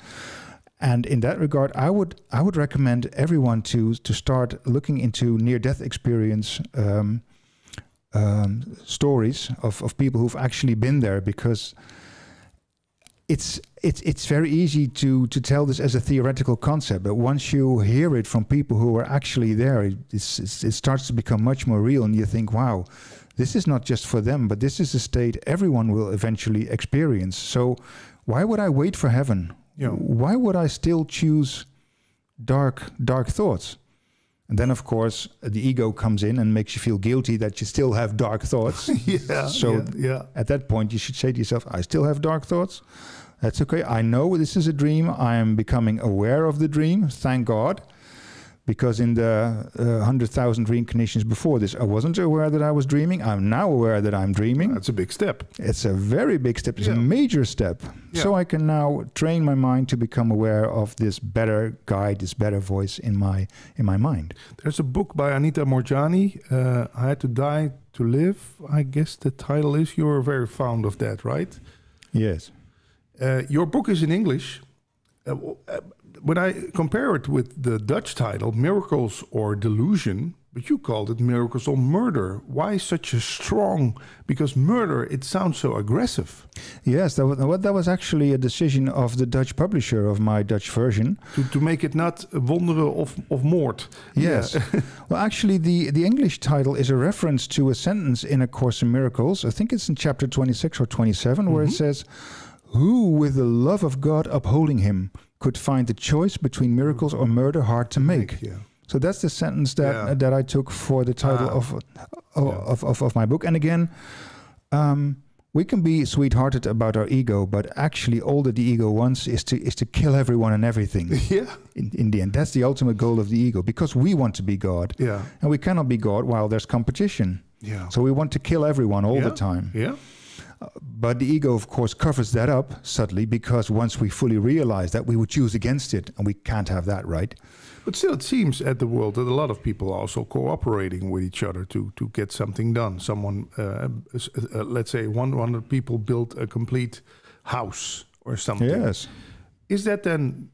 And in that regard, I would recommend everyone to start looking into near-death experience stories of people who've actually been there, because it's very easy to tell this as a theoretical concept, but once you hear it from people who are actually there, it starts to become much more real, and you think, wow, this is not just for them, but this is a state everyone will eventually experience. So why would I wait for heaven? Yeah. Why would I still choose dark thoughts? And then, of course, the ego comes in and makes you feel guilty that you still have dark thoughts. Yeah. At that point, you should say to yourself, I still have dark thoughts. That's okay. I know this is a dream. I am becoming aware of the dream. Thank God. Because in the 100,000 reincarnations before this, I wasn't aware that I was dreaming. I'm now aware that I'm dreaming. That's a big step. It's a very big step. It's a major step. Yeah. So I can now train my mind to become aware of this better guide, this better voice in my mind. There's a book by Anita Morjani, I Had to Die to Live. I guess the title is. You're very fond of that, right? Yes. Your book is in English. When I compare it with the Dutch title, Miracles or Delusion, but you called it Miracles or Murder. Why such a strong? Because murder, it sounds so aggressive. Yes, that was actually a decision of the Dutch publisher of my Dutch version. To make it not Wonderen of Moord. Yes. Yeah. Well, actually, the English title is a reference to a sentence in A Course in Miracles. I think it's in chapter 26 or 27, where it says, "Who with the love of God upholding him could find the choice between miracles or murder hard to make." Yeah. So that's the sentence that I took for the title of my book. And again, we can be sweethearted about our ego, but actually all that the ego wants is to kill everyone and everything. Yeah. In the end, that's the ultimate goal of the ego, because we want to be God. Yeah. And we cannot be God while there's competition. Yeah. So we want to kill everyone all the time. Yeah. But the ego, of course, covers that up subtly, because once we fully realize that, we would choose against it, and we can't have that, right? But still, it seems at the world that a lot of people are also cooperating with each other to get something done. Someone, let's say 100 people built a complete house or something. Yes. Is that then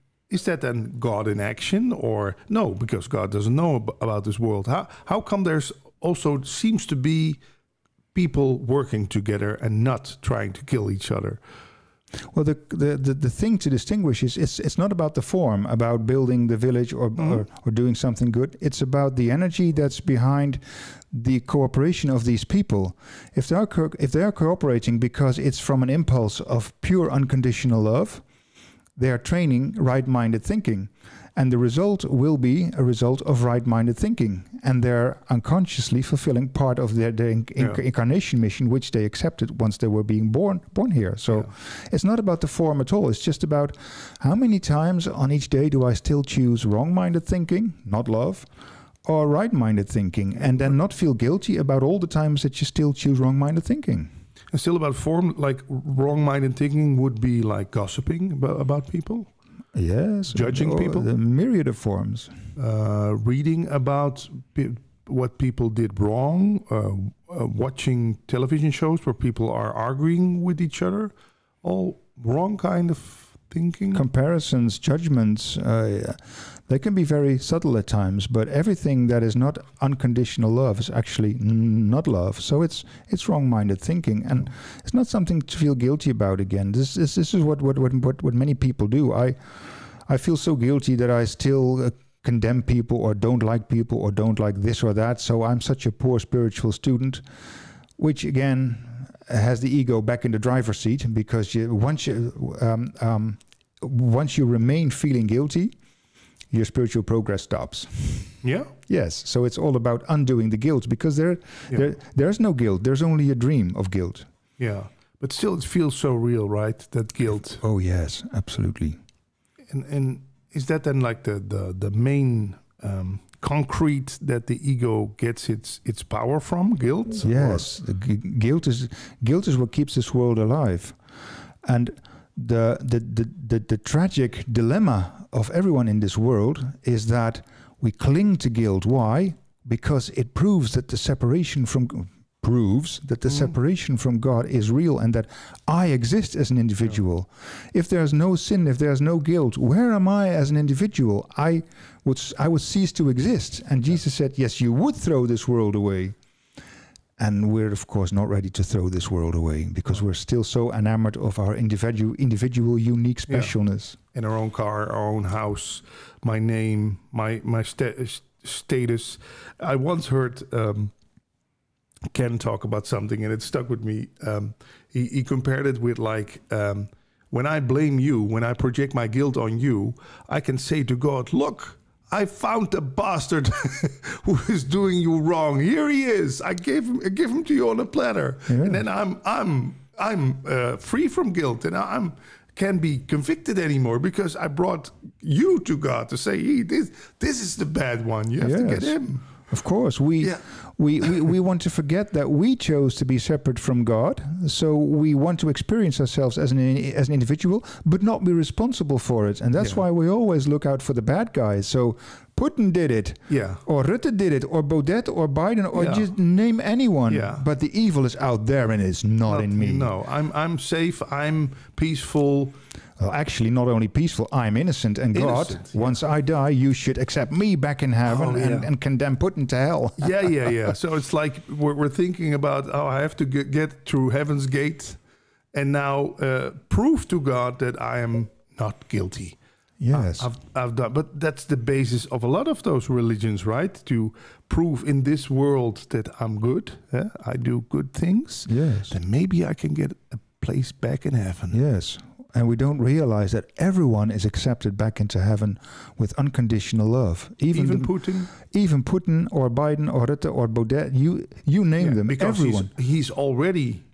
God in action, or no? Because God doesn't know about this world. How come there's also seems to be people working together and not trying to kill each other? Well, the thing to distinguish is it's not about the form, about building the village or doing something good. It's about the energy that's behind the cooperation of these people. If they are cooperating because it's from an impulse of pure unconditional love, they are training right-minded thinking. And the result will be a result of right-minded thinking. And they're unconsciously fulfilling part of their incarnation mission, which they accepted once they were being born here. So it's not about the form at all. It's just about how many times on each day do I still choose wrong-minded thinking, not love, or right-minded thinking, and then not feel guilty about all the times that you still choose wrong-minded thinking. And still about form, like wrong-minded thinking would be like gossiping about people? Yes. Judging people? The myriad of forms. Reading about what people did wrong, watching television shows where people are arguing with each other, all wrong kind of thinking? Comparisons, judgments, they can be very subtle at times, but everything that is not unconditional love is actually not love. So it's wrong-minded thinking, and it's not something to feel guilty about. Again, this is what many people do. I feel so guilty that I still condemn people or don't like people or don't like this or that. So I'm such a poor spiritual student, which again has the ego back in the driver's seat, because once you remain feeling guilty, your spiritual progress stops. Yeah? Yes. So it's all about undoing the guilt, because there's no guilt. There's only a dream of guilt. Yeah. But still it feels so real, right? That guilt. Oh, yes, absolutely. And is that then like the main concrete that the ego gets its power from? Guilt? Yes. Guilt is what keeps this world alive. And the tragic dilemma of everyone in this world is that we cling to guilt. Why? Because it proves that the separation from God is real, and that I exist as an individual. Yeah. If there's no sin, if there's no guilt, where am I as an individual? I would cease to exist. And Jesus said, yes, you would throw this world away. And we're, of course, not ready to throw this world away, because we're still so enamored of our individual unique specialness. Yeah. In our own car, our own house, my name, my status. I once heard Ken talk about something, and it stuck with me. He compared it with like, when I blame you, when I project my guilt on you, I can say to God, look, I found the bastard who is doing you wrong. Here he is. I give him to you on a platter, and then I'm free from guilt, and I can't be convicted anymore, because I brought you to God to say, hey, this is the bad one. You have to get him. Of course, we want to forget that we chose to be separate from God. So we want to experience ourselves as an individual, but not be responsible for it. And that's why we always look out for the bad guys. So Putin did it, or Rutte did it, or Baudet, or Biden, or just name anyone. Yeah. But the evil is out there, and it's not in me. No, I'm safe. I'm peaceful. Well, actually, not only peaceful, I'm innocent. And God, once I die, you should accept me back in heaven and condemn Putin to hell. Yeah. So it's like we're thinking about, I have to get through heaven's gate and now prove to God that I am not guilty. Yes. I've done. But that's the basis of a lot of those religions, right? To prove in this world that I'm good. I do good things. Yes. Then maybe I can get a place back in heaven. Yes. And we don't realize that everyone is accepted back into heaven with unconditional love. Even Putin? Even Putin or Biden or Rutte or Baudet, you name them, because everyone. He's already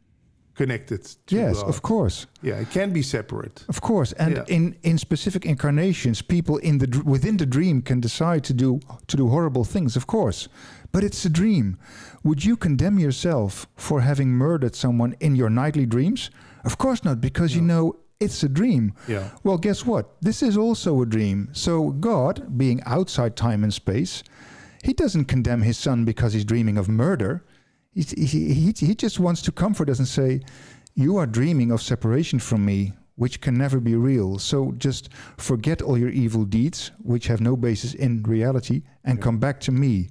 connected to God. God. Of course. Yeah, it can be separate. Of course. And in specific incarnations, people within the dream can decide to do horrible things, of course. But it's a dream. Would you condemn yourself for having murdered someone in your nightly dreams? Of course not, because you know it's a dream. Yeah. Well, guess what? This is also a dream. So God, being outside time and space, he doesn't condemn his son because he's dreaming of murder. He just wants to comfort us and say, you are dreaming of separation from me, which can never be real. So just forget all your evil deeds, which have no basis in reality, and come back to me.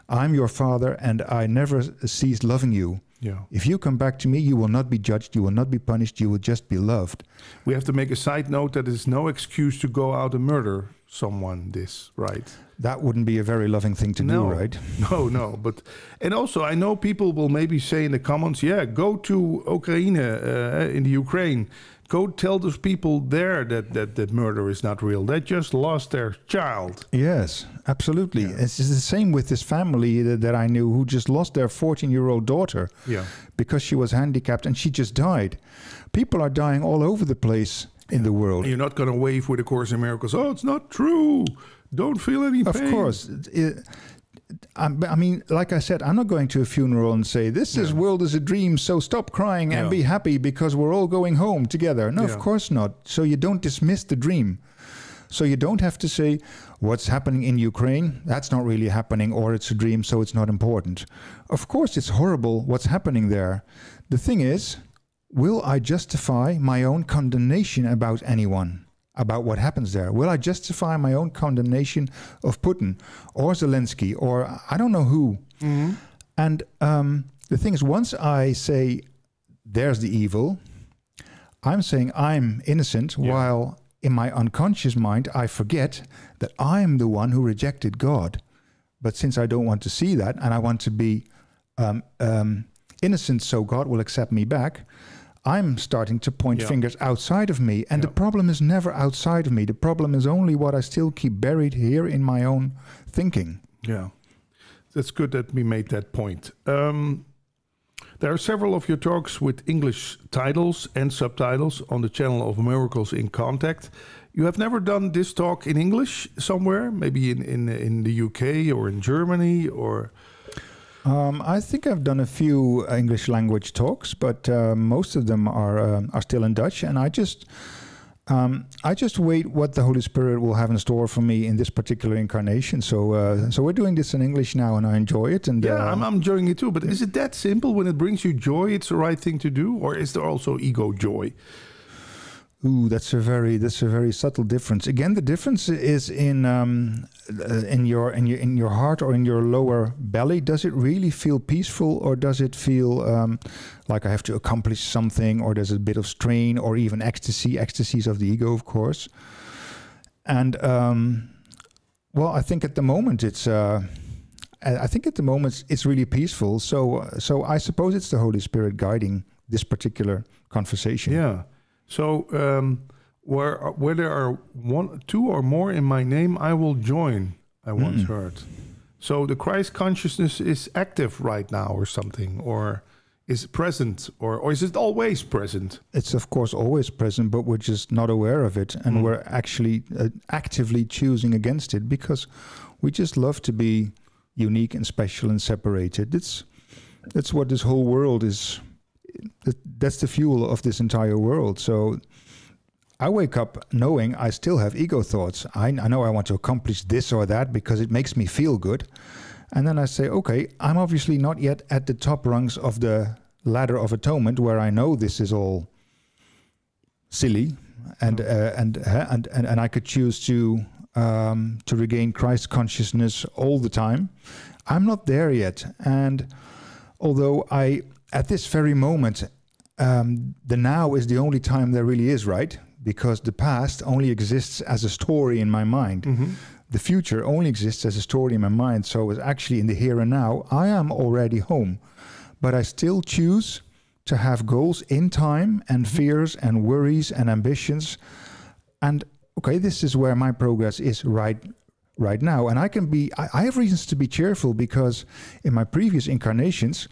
I'm your father, and I never ceased loving you. Yeah. If you come back to me, you will not be judged, you will not be punished, you will just be loved. We have to make a side note that it's no excuse to go out and murder someone, right? That wouldn't be a very loving thing to do, right? No. But and also, I know people will maybe say in the comments, go to Ukraine, in the Ukraine. Go tell those people there that murder is not real. They just lost their child. Yes, absolutely. Yeah. It's the same with this family that I knew who just lost their 14-year-old daughter because she was handicapped and she just died. People are dying all over the place in the world. And you're not going to wave with A Course in Miracles. Oh, it's not true. Don't feel any pain. Of course. I mean, like I said, I'm not going to a funeral and say, this world is a dream, so stop crying and be happy because we're all going home together. No, of course not. So you don't dismiss the dream. So you don't have to say, what's happening in Ukraine, that's not really happening, or it's a dream, so it's not important. Of course, it's horrible what's happening there. The thing is, will I justify my own condemnation about anyone? about what happens there? Will I justify my own condemnation of Putin or Zelensky or I don't know who? Mm-hmm. And the thing is, once I say there's the evil, I'm saying I'm innocent, while in my unconscious mind I forget that I'm the one who rejected God. But since I don't want to see that and I want to be innocent so God will accept me back, I'm starting to point fingers outside of me. And the problem is never outside of me. The problem is only what I still keep buried here in my own thinking. Yeah, that's good that we made that point. There are several of your talks with English titles and subtitles on the channel of Miracles in Contact. You have never done this talk in English somewhere, maybe in the UK or in Germany or... I think I've done a few English language talks, but most of them are still in Dutch. And I just wait what the Holy Spirit will have in store for me in this particular incarnation. So we're doing this in English now, and I enjoy it. And I'm enjoying it too. But is it that simple? When it brings you joy, it's the right thing to do, or is there also ego joy? Ooh, that's a very subtle difference. Again, the difference is in your heart or in your lower belly. Does it really feel peaceful, or does it feel like I have to accomplish something, or there's a bit of strain, or even ecstasies of the ego, of course. And well, I think at the moment it's really peaceful. So I suppose it's the Holy Spirit guiding this particular conversation. Yeah. So where there are two or more in my name, I will join, I once heard. So the Christ consciousness is active right now or something, or is it present, or is it always present? It's of course always present, but we're just not aware of it. And we're actually actively choosing against it because we just love to be unique and special and separated. That's what this whole world is. That's the fuel of this entire world. So I wake up knowing I still have ego thoughts. I know I want to accomplish this or that because it makes me feel good. And then I say, okay, I'm obviously not yet at the top rungs of the ladder of atonement where I know this is all silly and I could choose to regain Christ consciousness all the time. I'm not there yet. And although at this very moment, the now is the only time there really is, right? Because the past only exists as a story in my mind. Mm-hmm. The future only exists as a story in my mind. So it's actually in the here and now, I am already home. But I still choose to have goals in time and fears and worries and ambitions. And okay, this is where my progress is right now. And I have reasons to be cheerful because in my previous incarnations,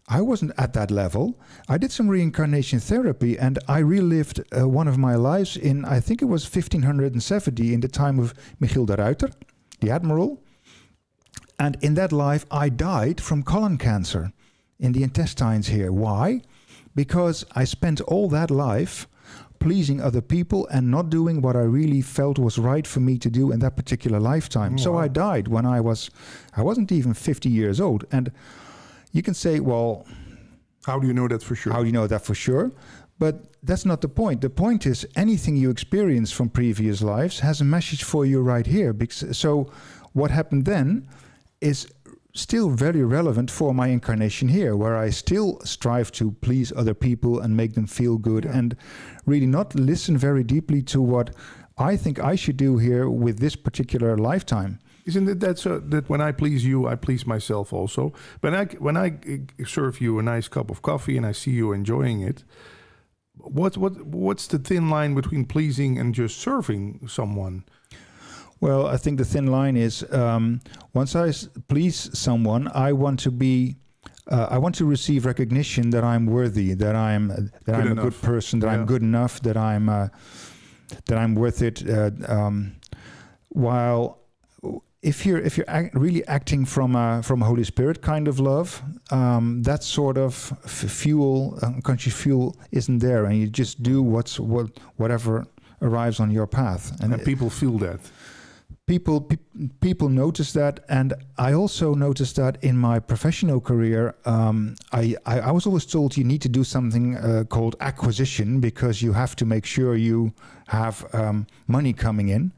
I wasn't at that level. I did some reincarnation therapy and I relived one of my lives in, I think it was 1570, in the time of Michiel de Ruiter, the admiral. And in that life, I died from colon cancer in the intestines here. Why? Because I spent all that life pleasing other people and not doing what I really felt was right for me to do in that particular lifetime. Wow. So I died when I wasn't even 50 years old. And you can say, well... How do you know that for sure? How do you know that for sure? But that's not the point. The point is anything you experience from previous lives has a message for you right here. So what happened then is still very relevant for my incarnation here, where I still strive to please other people and make them feel good and really not listen very deeply to what I think I should do here with this particular lifetime. Isn't it that when I please you, I please myself also? When I serve you a nice cup of coffee and I see you enjoying it, what's the thin line between pleasing and just serving someone? Well, I think the thin line is once I please someone, I want to receive recognition that I'm worthy, that I'm a good person, that I'm good enough, that I'm worth it. While if you're really acting from a Holy Spirit kind of love, that sort of fuel, unconscious fuel, isn't there, and you just do whatever arrives on your path, and people feel that. people notice that, and I also noticed that in my professional career. I was always told you need to do something called acquisition, because you have to make sure you have money coming in.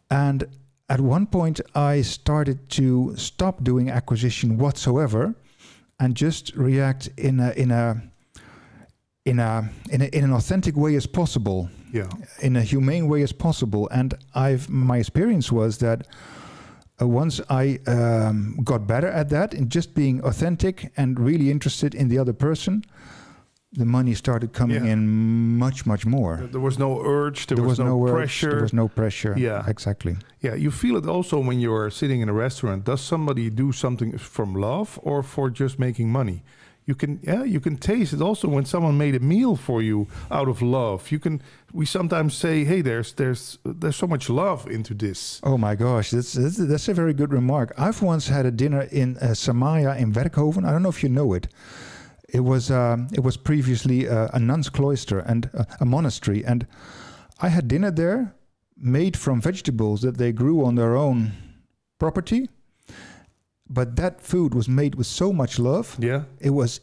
And at one point, I started to stop doing acquisition whatsoever, and just react in an authentic way as possible. Yeah. In a humane way as possible. And my experience was that once I got better at that, in just being authentic and really interested in the other person, the money started coming in much, much more. There was no urge, there was no pressure. There was no pressure. Yeah. Exactly. Yeah, you feel it also when you're sitting in a restaurant. Does somebody do something from love or for just making money? You can taste it also when someone made a meal for you out of love. We sometimes say, hey, there's so much love into this. Oh my gosh, that's a very good remark. I've once had a dinner in Samaya in Werkhoven. I don't know if you know it. It was previously a nun's cloister and a monastery, and I had dinner there made from vegetables that they grew on their own property. But that food was made with so much love. Yeah. It was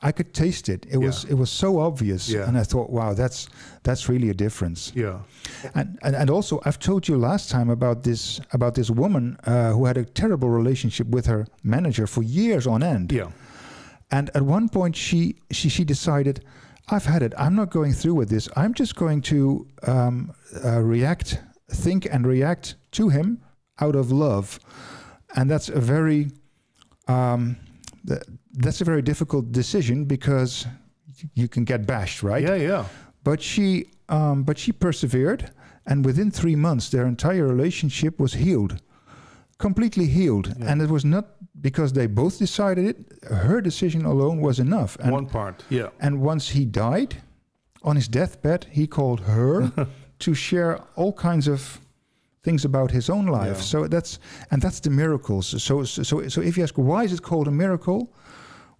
I could taste it. It was so obvious. Yeah. And I thought, wow, that's really a difference. Yeah. And also I've told you last time about this woman who had a terrible relationship with her manager for years on end. Yeah. And at one point she decided, I've had it. I'm not going through with this. I'm just going to think and react to him out of love. And that's a very difficult decision, because you can get bashed, right? Yeah, yeah. But she persevered, and within 3 months, their entire relationship was healed, completely healed. Yeah. And it was not because they both decided it. Her decision alone was enough. And, one part, yeah. And once he died, on his deathbed, he called her to share all kinds of things about his own life. Yeah. So that's the miracles. So if you ask, why is it called a miracle?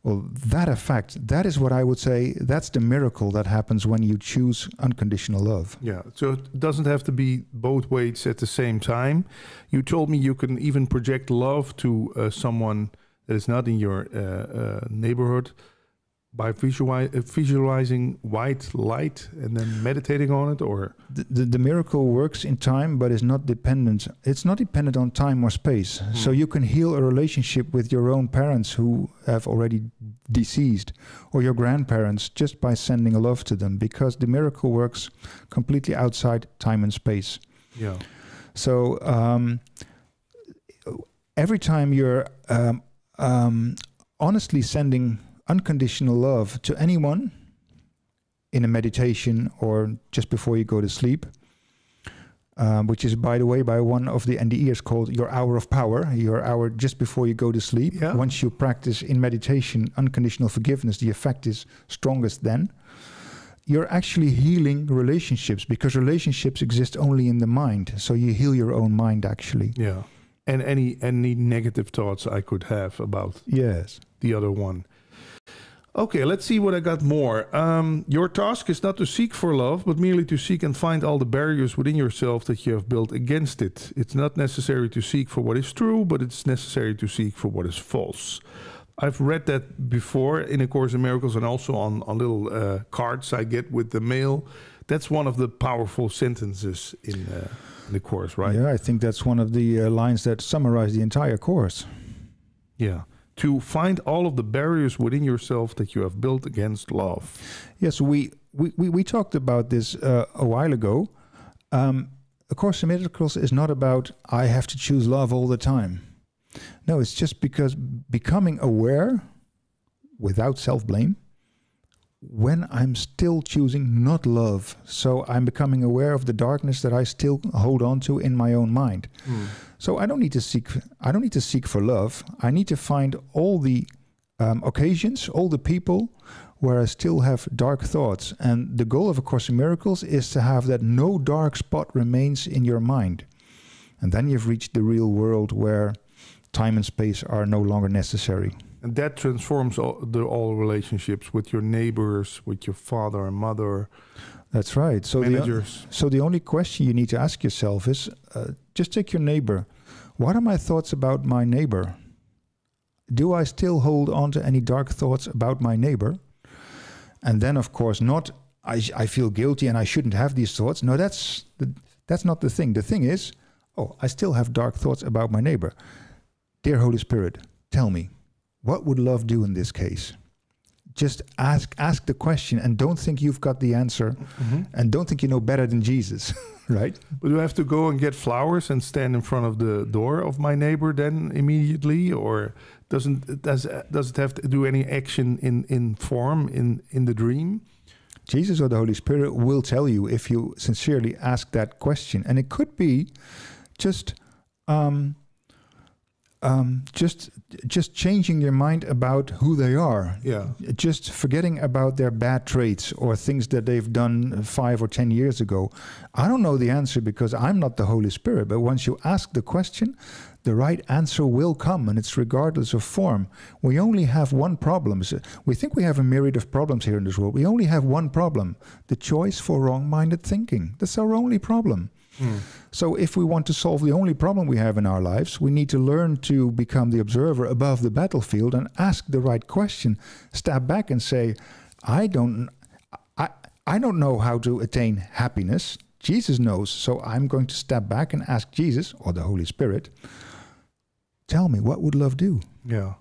Well, that is what I would say. That's the miracle that happens when you choose unconditional love. Yeah. So it doesn't have to be both ways at the same time. You told me you can even project love to someone that is not in your neighborhood by visualizing white light and then meditating on it, or the miracle works in time, but is not dependent. It's not dependent on time or space. So you can heal a relationship with your own parents who have already deceased, or your grandparents, just by sending love to them, because the miracle works completely outside time and space. Yeah. So every time you're honestly sending unconditional love to anyone in a meditation or just before you go to sleep, which is, by the way, by one of the NDEers called your hour of power, your hour just before you go to sleep. Yeah. Once you practice in meditation unconditional forgiveness, the effect is strongest then. You're actually healing relationships, because relationships exist only in the mind. So you heal your own mind, actually. Yeah. And any negative thoughts I could have about the other one. Okay, let's see what I got more. Your task is not to seek for love, but merely to seek and find all the barriers within yourself that you have built against it. It's not necessary to seek for what is true, but it's necessary to seek for what is false. I've read that before in A Course in Miracles, and also on little cards I get with the mail. That's one of the powerful sentences in the Course, right? Yeah, I think that's one of the lines that summarize the entire Course. Yeah. To find all of the barriers within yourself that you have built against love. Yes, we talked about this a while ago. A Course in Miracles is not about I have to choose love all the time. No, it's just because becoming aware without self-blame when I'm still choosing not love. So I'm becoming aware of the darkness that I still hold on to in my own mind. So I don't need to seek for love. I need to find all the occasions, all the people where I still have dark thoughts. And the goal of A Course in Miracles is to have that no dark spot remains in your mind. And then you've reached the real world where time and space are no longer necessary. And that transforms all relationships with your neighbors, with your father and mother. That's right. So managers. The only question you need to ask yourself is, Just take your neighbor. What are my thoughts about my neighbor? Do I still hold on to any dark thoughts about my neighbor? And then, of course, not I feel guilty and I shouldn't have these thoughts. No, that's not the thing. The thing is, I still have dark thoughts about my neighbor. Dear Holy Spirit, tell me, what would love do in this case? Just ask the question, and don't think you've got the answer, and don't think you know better than Jesus, right? But do I have to go and get flowers and stand in front of the door of my neighbor then immediately, or does it have to do any action in form in the dream? Jesus or the Holy Spirit will tell you if you sincerely ask that question, and it could be just changing your mind about who they are. Yeah. Just forgetting about their bad traits or things that they've done 5 or 10 years ago. I don't know the answer because I'm not the Holy Spirit, but once you ask the question, the right answer will come, and it's regardless of form. We only have one problem. We think we have a myriad of problems here in this world. We only have one problem: the choice for wrong-minded thinking. That's our only problem. So if we want to solve the only problem we have in our lives, we need to learn to become the observer above the battlefield and ask the right question. Step back and say, I don't know how to attain happiness. Jesus knows. So I'm going to step back and ask Jesus or the Holy Spirit, tell me, what would love do? Yeah.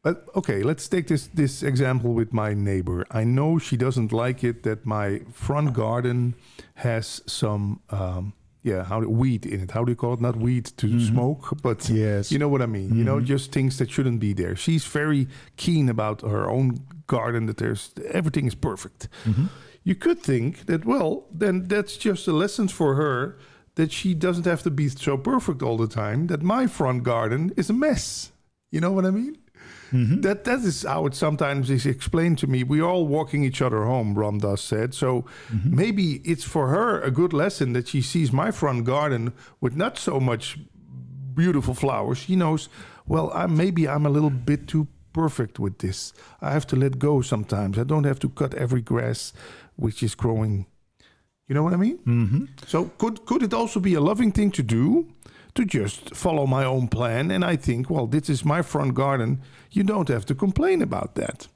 But okay, let's take this example with my neighbor. I know she doesn't like it that my front garden has some weed in it. How do you call it? Not weed to smoke, but yes, you know what I mean. You know, just things that shouldn't be there. She's very keen about her own garden, that everything is perfect. You could think that, well, then that's just a lesson for her, that she doesn't have to be so perfect all the time, that my front garden is a mess. You know what I mean? That is how it sometimes is explained to me. We're all walking each other home, Ram Dass said. So maybe it's for her a good lesson that she sees my front garden with not so much beautiful flowers. She knows, well, maybe I'm a little bit too perfect with this. I have to let go sometimes. I don't have to cut every grass which is growing. You know what I mean? So could it also be a loving thing to do? To just follow my own plan. And I think, well, this is my front garden. You don't have to complain about that.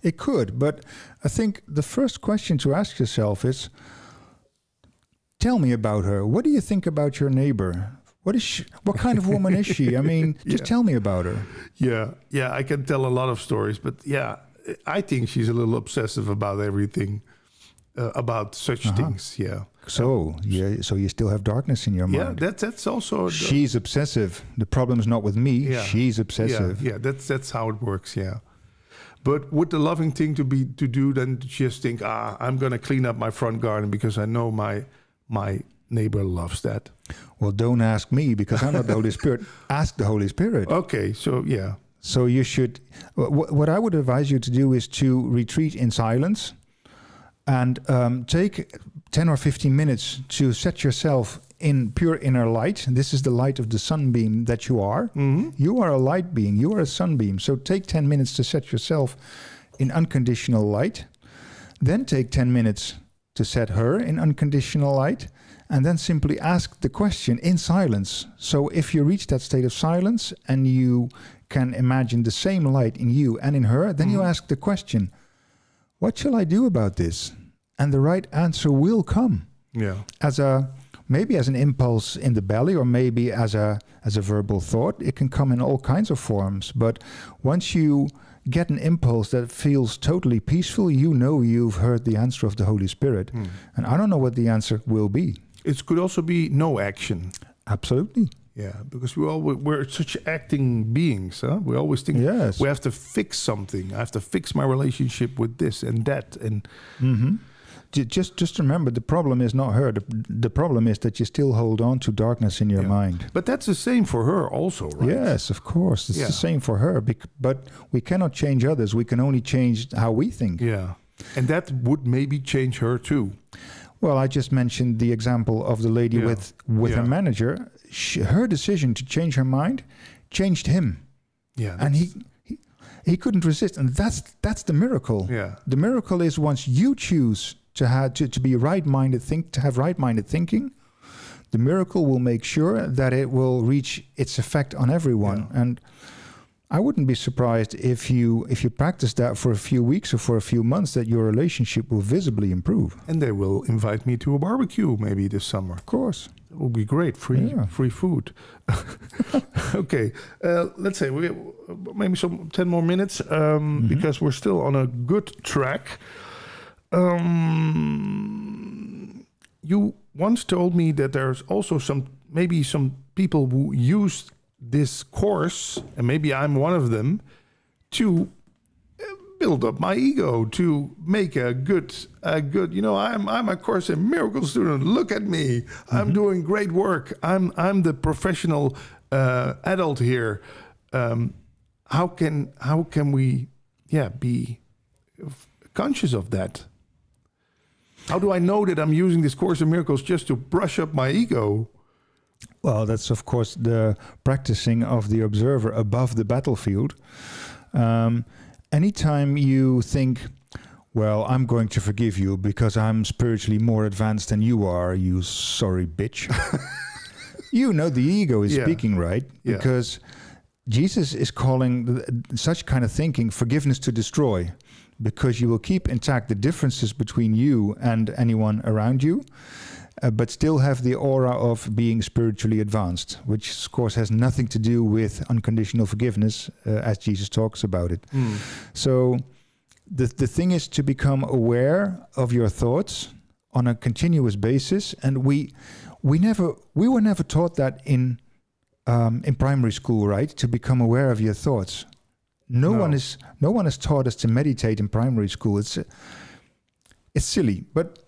It could, but I think the first question to ask yourself is, tell me about her. What do you think about your neighbor? What is she? What kind of woman is she? I mean, just tell me about her. Yeah, I can tell a lot of stories, but yeah, I think she's a little obsessive about everything, about such things. Yeah. So you still have darkness in your mind. Yeah, that's also. She's obsessive. The problem is not with me. Yeah. She's obsessive. Yeah, that's how it works. Yeah, but would the loving thing to do then just think, I'm gonna clean up my front garden because I know my neighbor loves that. Well, don't ask me because I'm not the Holy Spirit. Ask the Holy Spirit. Okay, so yeah. So you should. What I would advise you to do is to retreat in silence. And take 10 or 15 minutes to set yourself in pure inner light. This is the light of the sunbeam that you are. You are a light being. You are a sunbeam. So take 10 minutes to set yourself in unconditional light. Then take 10 minutes to set her in unconditional light. And then simply ask the question in silence. So if you reach that state of silence and you can imagine the same light in you and in her, then you ask the question, what shall I do about this? And the right answer will come. Yeah. Maybe as an impulse in the belly, or maybe as a verbal thought. It can come in all kinds of forms. But once you get an impulse that feels totally peaceful, you know you've heard the answer of the Holy Spirit. And I don't know what the answer will be. It could also be no action. Absolutely. Yeah, because we're such acting beings, huh? We always think we have to fix something. I have to fix my relationship with this and that, and just remember, the problem is not her. The problem is that you still hold on to darkness in your mind. But that's the same for her, also, right? Yes, of course, it's the same for her. But we cannot change others. We can only change how we think. Yeah, and that would maybe change her too. Well, I just mentioned the example of the lady with her manager. Her decision to change her mind changed him. Yeah, and he couldn't resist, and that's the miracle. Yeah, the miracle is once you choose to be right-minded, to have right-minded thinking, The miracle will make sure that it will reach its effect on everyone. And I wouldn't be surprised if you practice that for a few weeks or for a few months, that your relationship will visibly improve. And they will invite me to a barbecue maybe this summer. Of course. It will be great. Free food. Okay. Let's say we maybe 10 more minutes because we're still on a good track. You once told me that there's also some people who use this course, and maybe I'm one of them, to build up my ego, to make a good. I'm a Course in Miracles student. Look at me, I'm doing great work. I'm the professional adult here. How can we, be conscious of that? How do I know that I'm using this Course in Miracles just to brush up my ego? Well, that's of course the practicing of the observer above the battlefield. Anytime you think, well, I'm going to forgive you because I'm spiritually more advanced than you are, you sorry bitch. You know the ego is speaking, right? Yeah. Because Jesus is calling such kind of thinking forgiveness to destroy, because you will keep intact the differences between you and anyone around you. But still have the aura of being spiritually advanced, which of course has nothing to do with unconditional forgiveness, as Jesus talks about it. So the thing is to become aware of your thoughts on a continuous basis, and we were never taught that in primary school, right? To become aware of your thoughts. No one has taught us to meditate in primary school. It's silly, but.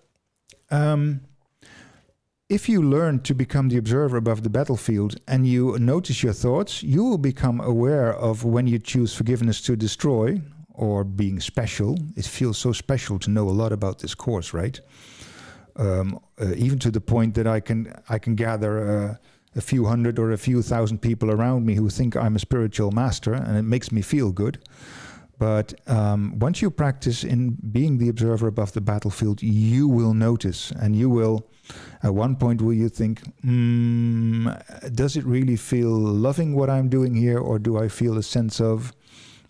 If you learn to become the observer above the battlefield and you notice your thoughts, you will become aware of when you choose forgiveness to destroy or being special. It feels so special to know a lot about this course, right? Even to the point that I can gather a few hundred or a few thousand people around me who think I'm a spiritual master, and it makes me feel good. But once you practice in being the observer above the battlefield, you will notice, and you will, at one point, will you think, does it really feel loving what I'm doing here, or do I feel a sense of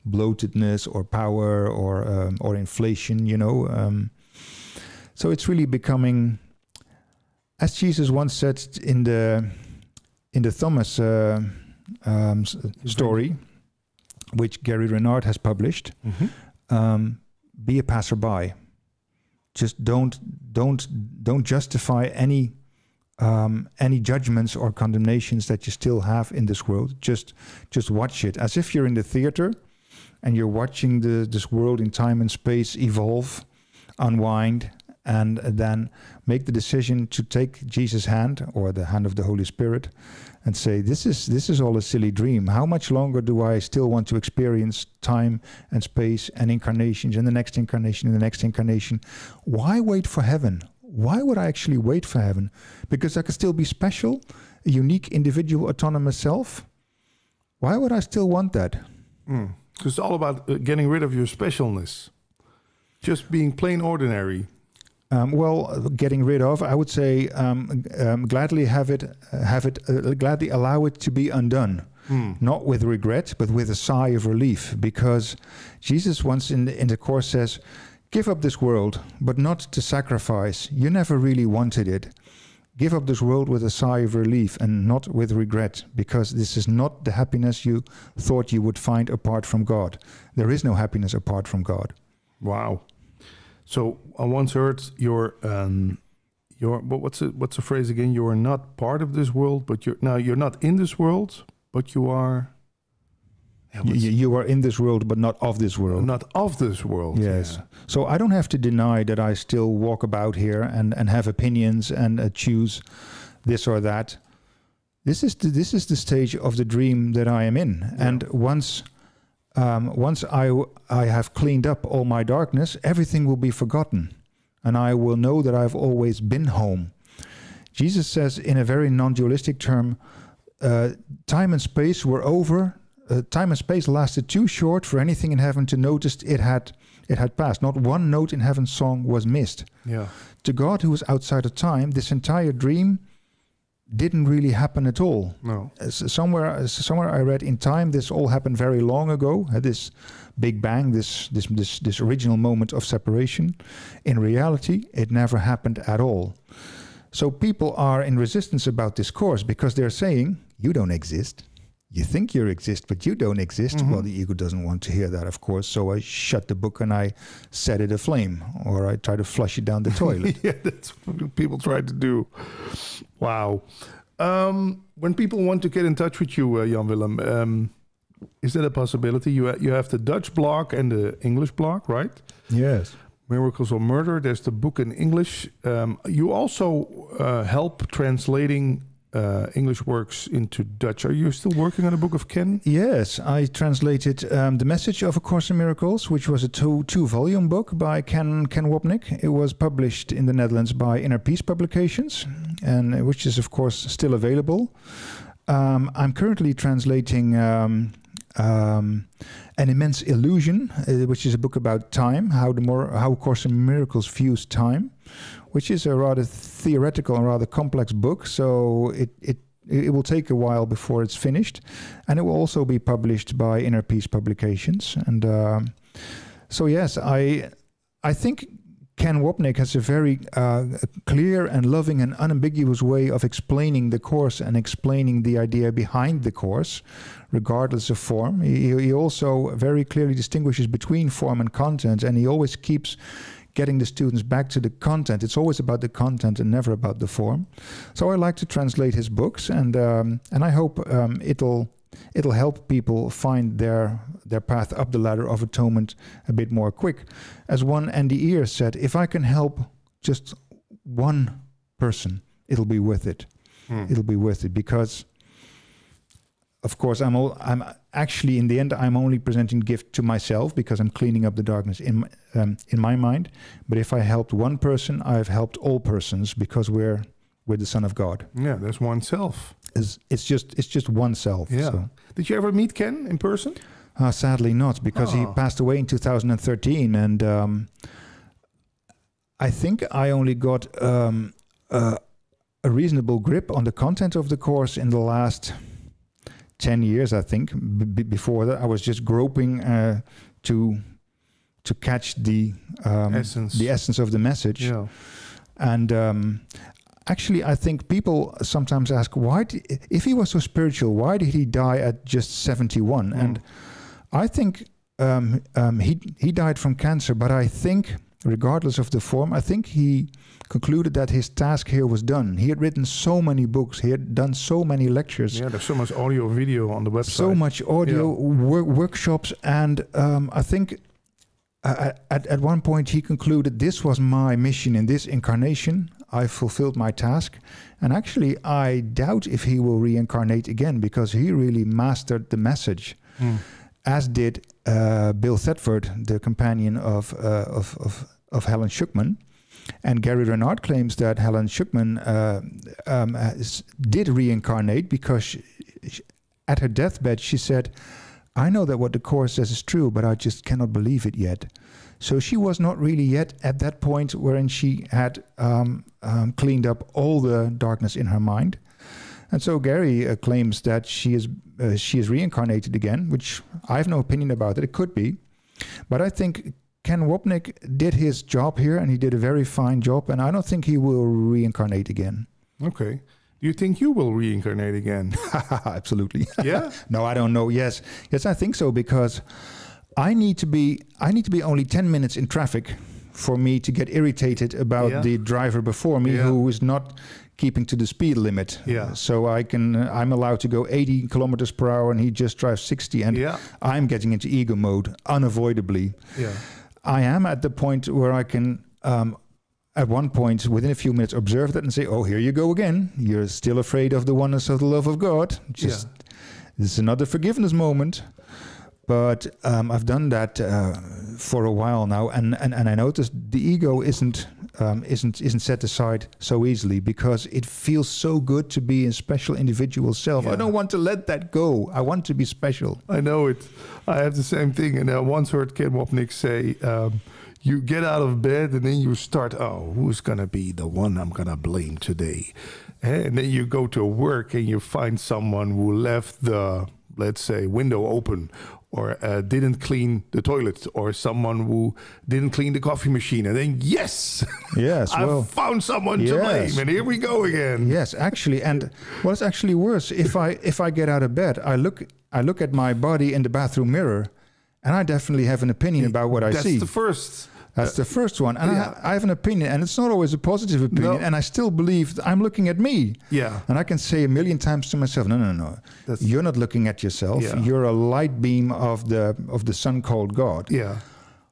bloatedness or power or inflation? So it's really becoming, as Jesus once said in the Thomas story, which Gary Renard has published, be a passerby. Just don't justify any judgments or condemnations that you still have in this world. Just watch it as if you're in the theater and you're watching this world in time and space evolve, unwind, and then make the decision to take Jesus' hand or the hand of the Holy Spirit and say, this is all a silly dream. How much longer do I still want to experience time and space and incarnations and the next incarnation and the next incarnation? Why wait for heaven? Why would I actually wait for heaven? Because I could still be special, a unique individual autonomous self. Why would I still want that? Because it's all about getting rid of your specialness. Just being plain ordinary. Getting rid of, I would say, gladly gladly allow it to be undone. Not with regret, but with a sigh of relief. Because Jesus once in the Course says, give up this world, but not to sacrifice. You never really wanted it. Give up this world with a sigh of relief and not with regret, because this is not the happiness you thought you would find apart from God. There is no happiness apart from God. Wow. So I once heard your what's the phrase again? You are not part of this world, but you're not in this world, but you are. You are in this world, but not of this world. Not of this world. Yes. Yeah. So I don't have to deny that I still walk about here and have opinions and choose this or that. This is the stage of the dream that I am in, and once I have cleaned up all my darkness, everything will be forgotten, and I will know that I've always been home. Jesus says in a very non-dualistic term, time and space were over. Time and space lasted too short for anything in heaven to notice it had passed. Not one note in heaven's song was missed. Yeah. To God, who is outside of time, this entire dream didn't really happen at all. No. Somewhere I read in time this all happened very long ago. This Big Bang, this original moment of separation. In reality, it never happened at all. So people are in resistance about this course because they're saying, you don't exist. You think you exist, but you don't exist. Mm-hmm. Well, the ego doesn't want to hear that, of course. So I shut the book and I set it aflame, or I try to flush it down the toilet. Yeah, that's what people try to do. Wow. When people want to get in touch with you, Jan-Willem, is that a possibility? You have the Dutch blog and the English blog, right? Yes. Miracles or Murder. There's the book in English. You also help translating English works into Dutch. Are you still working on a book of Ken? Yes, I translated The Message of A Course in Miracles, which was a two-volume book by Ken Wapnick. It was published in the Netherlands by Inner Peace Publications, and which is, of course, still available. I'm currently translating An Immense Illusion, which is a book about time, how A Course in Miracles views time, which is a rather theoretical and rather complex book. So it will take a while before it's finished, and it will also be published by Inner Peace Publications. And so yes, I think Ken Wapnick has a very clear and loving and unambiguous way of explaining the course and explaining the idea behind the course, regardless of form. He also very clearly distinguishes between form and content, and he always keeps getting the students back to the content. It's always about the content and never about the form. So I like to translate his books, and I hope it'll help people find their path up the ladder of atonement a bit more quick. As one Andy Ear said, if I can help just one person, it'll be worth it. It'll be worth it, because of course I'm actually in the end I'm only presenting gift to myself, because I'm cleaning up the darkness in my mind. But if I helped one person, I've helped all persons, because we're the Son of God. Yeah, there's oneself. It's just oneself. Yeah. So. Did you ever meet Ken in person? Sadly not, because he passed away in 2013, and I think I only got a reasonable grip on the content of the course in the last 10 years, I think. Before that, I was just groping to catch the essence of the message. Yeah. And actually, I think people sometimes ask, if he was so spiritual, why did he die at just 71? And I think he died from cancer, but I think, regardless of the form, I think he concluded that his task here was done. He had written so many books, he had done so many lectures. Yeah, there's so much audio, video on the website. So much audio, workshops, and I think at one point he concluded, this was my mission in this incarnation. I fulfilled my task. And actually, I doubt if he will reincarnate again, because he really mastered the message, as did Bill Thetford, the companion of Helen Schuckman. And Gary Renard claims that Helen Schuckman did reincarnate, because at her deathbed she said, I know that what the Course says is true, but I just cannot believe it yet. So she was not really yet at that point wherein she had cleaned up all the darkness in her mind. And so Gary claims that she is reincarnated again, which I have no opinion about it. It could be. But I think Ken Wapnick did his job here, and he did a very fine job, and I don't think he will reincarnate again. Okay. Do you think you will reincarnate again? Absolutely. Yeah? No, I don't know. Yes, I think so, because I need to be only 10 minutes in traffic for me to get irritated about the driver before me who is not keeping to the speed limit. Yeah. So I'm allowed to go 80 kilometers per hour, and he just drives 60, and I'm getting into ego mode unavoidably. Yeah. I am at the point where I can, at one point, within a few minutes, observe that and say, oh, here you go again. You're still afraid of the oneness of the love of God. This is another forgiveness moment. But I've done that for a while now, and I noticed the ego isn't set aside so easily, because it feels so good to be a special individual self. I don't want to let that go. I want to be special. I know it. I have the same thing, and I once heard Ken Wapnick say, you get out of bed and then you start, oh, who's going to be the one I'm going to blame today? And then you go to work and you find someone who left the, let's say, window open, or didn't clean the toilet, or someone who didn't clean the coffee machine. And then, yes, I found someone to blame. And here we go again. Yes, actually. And well, it's actually worse. If I get out of bed, I look at my body in the bathroom mirror, and I definitely have an opinion about what I see. That's the first one. And I have an opinion, and it's not always a positive opinion. No. And I still believe I'm looking at me. Yeah. And I can say a million times to myself, no. You're not looking at yourself. Yeah. You're a light beam of the sun called God. Yeah.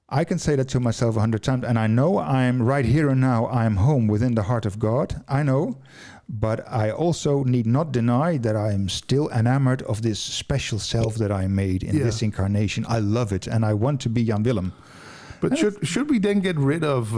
I can say that to myself 100 times. And I know I'm right here and now. I'm home within the heart of God. I know. But I also need not deny that I am still enamored of this special self that I made in this incarnation. I love it. And I want to be Jan-Willem. But should we then get rid of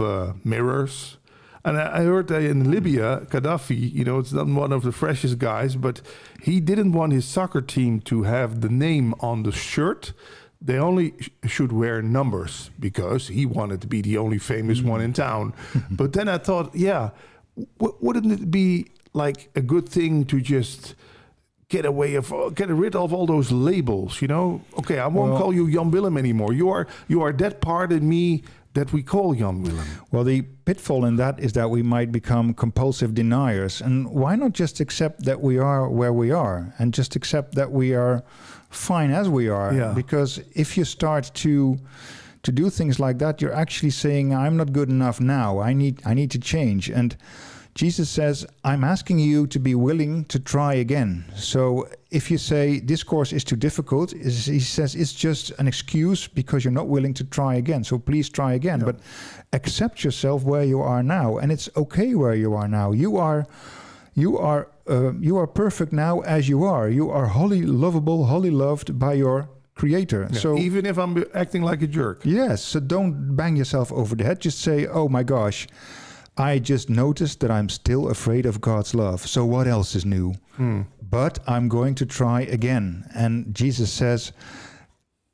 mirrors? And I heard that in Libya, Gaddafi, it's not one of the freshest guys, but he didn't want his soccer team to have the name on the shirt. They only should wear numbers because he wanted to be the only famous one in town. But then I thought, wouldn't it be like a good thing to just get rid of all those labels, Okay, I won't call you Jan-Willem anymore. You are that part in me that we call Jan-Willem. Well, the pitfall in that is that we might become compulsive deniers. And why not just accept that we are where we are, and just accept that we are fine as we are? Yeah. Because if you start to do things like that, you're actually saying, I'm not good enough now. I need to change. And Jesus says, I'm asking you to be willing to try again. So if you say this course is too difficult, he says it's just an excuse because you're not willing to try again. So please try again. Yeah. But accept yourself where you are now. And it's okay where you are now. You are perfect now as you are. You are wholly lovable, wholly loved by your Creator. Yeah, so even if I'm acting like a jerk. Yes. So don't bang yourself over the head. Just say, oh my gosh, I just noticed that I'm still afraid of God's love. So what else is new? But I'm going to try again. And Jesus says,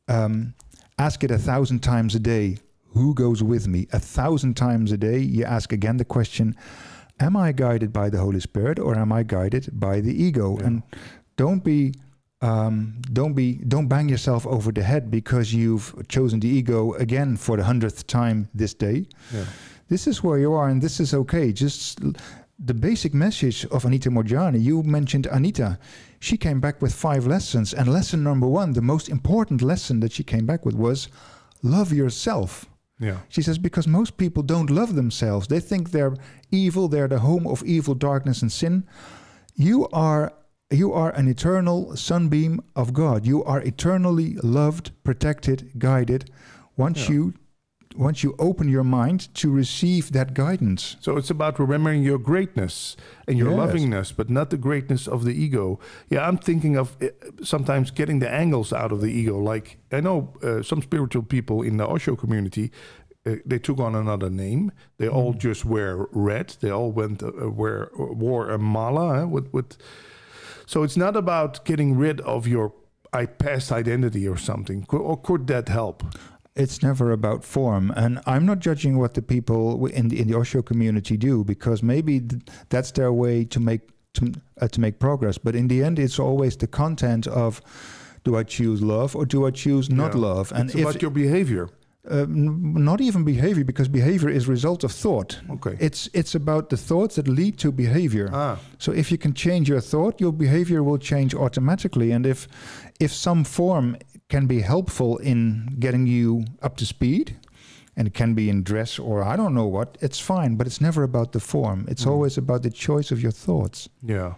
ask it 1,000 times a day. Who goes with me? 1,000 times a day, you ask again the question, am I guided by the Holy Spirit or am I guided by the ego? Yeah. And don't bang yourself over the head because you've chosen the ego again for the 100th time this day. Yeah. This is where you are, and this is okay. Just the basic message of Anita Morjani. You mentioned Anita. She came back with 5 lessons, and lesson number 1, the most important lesson that she came back with was love yourself. Yeah. She says, because most people don't love themselves. They think they're evil. They're the home of evil, darkness, and sin. You are an eternal sunbeam of God. You are eternally loved, protected, guided. Once you open your mind to receive that guidance. So it's about remembering your greatness and your lovingness, but not the greatness of the ego. Yeah, I'm thinking of sometimes getting the angles out of the ego. Like, I know some spiritual people in the Osho community, they took on another name. They all just wear red. They all wore a mala with. So it's not about getting rid of your past identity or something. Or could that help? It's never about form, and I'm not judging what the people in the Osho community do, because maybe that's their way to make progress. But in the end, it's always the content of, do I choose love or do I choose not love? And it's about your behavior. Not even behavior, because behavior is result of thought. Okay. It's about the thoughts that lead to behavior. So if you can change your thought, your behavior will change automatically. And if some form can be helpful in getting you up to speed, and it can be in dress or I don't know what, it's fine, but it's never about the form. It's always about the choice of your thoughts. Yeah.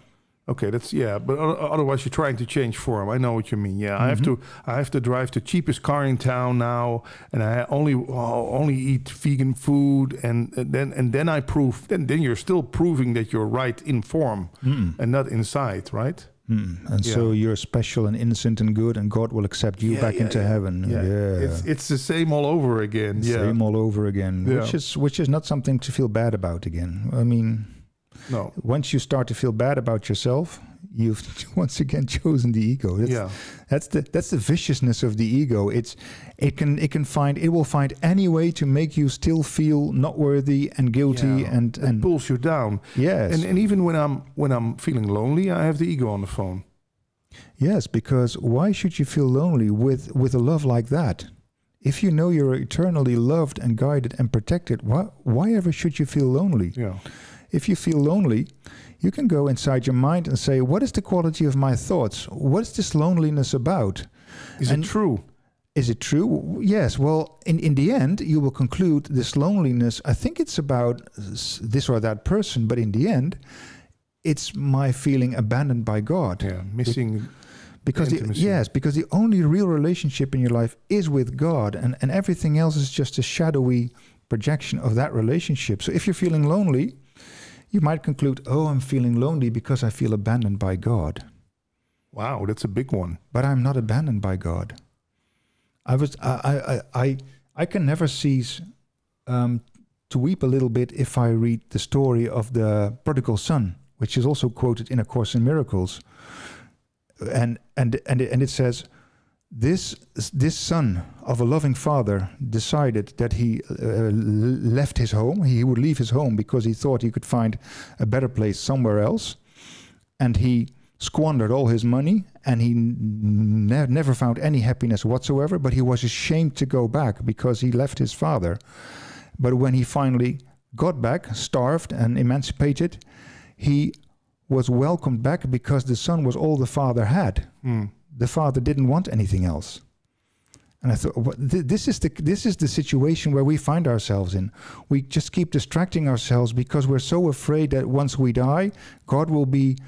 Okay, but otherwise you're trying to change form. I know what you mean. Yeah, I have to drive the cheapest car in town now, and I only eat vegan food, and then you're still proving that you're right in form and not inside, right? And so you're special and innocent and good, and God will accept you back into heaven. Yeah. It's the same all over again. Same all over again, which is not something to feel bad about again. I mean, No. Once you start to feel bad about yourself, you've once again chosen the ego. That's the viciousness of the ego. It will find any way to make you still feel not worthy and guilty, and it pulls you down. Yes. And even when I'm feeling lonely, I have the ego on the phone. Yes, because why should you feel lonely with a love like that? If you know you're eternally loved and guided and protected, why ever should you feel lonely? Yeah. If you feel lonely, you can go inside your mind and say, what is the quality of my thoughts? What is this loneliness about? Is it true? Is it true? Yes. Well, in the end, you will conclude this loneliness, I think it's about this or that person, but in the end, it's my feeling abandoned by God. Yeah, missing because intimacy. Because the only real relationship in your life is with God, and everything else is just a shadowy projection of that relationship. So if you're feeling lonely, you might conclude, oh, I'm feeling lonely because I feel abandoned by God. Wow, that's a big one. But I'm not abandoned by God. I can never cease to weep a little bit if I read the story of the prodigal son, which is also quoted in A Course in Miracles. And it says, this son of a loving father decided that he left his home. He would leave his home because he thought he could find a better place somewhere else. And he squandered all his money, and he never found any happiness whatsoever, but he was ashamed to go back because he left his father. But when he finally got back, starved and emancipated, he was welcomed back because the son was all the father had. The father didn't want anything else. And I thought, this is the situation where we find ourselves in. We just keep distracting ourselves because we're so afraid that once we die, God will be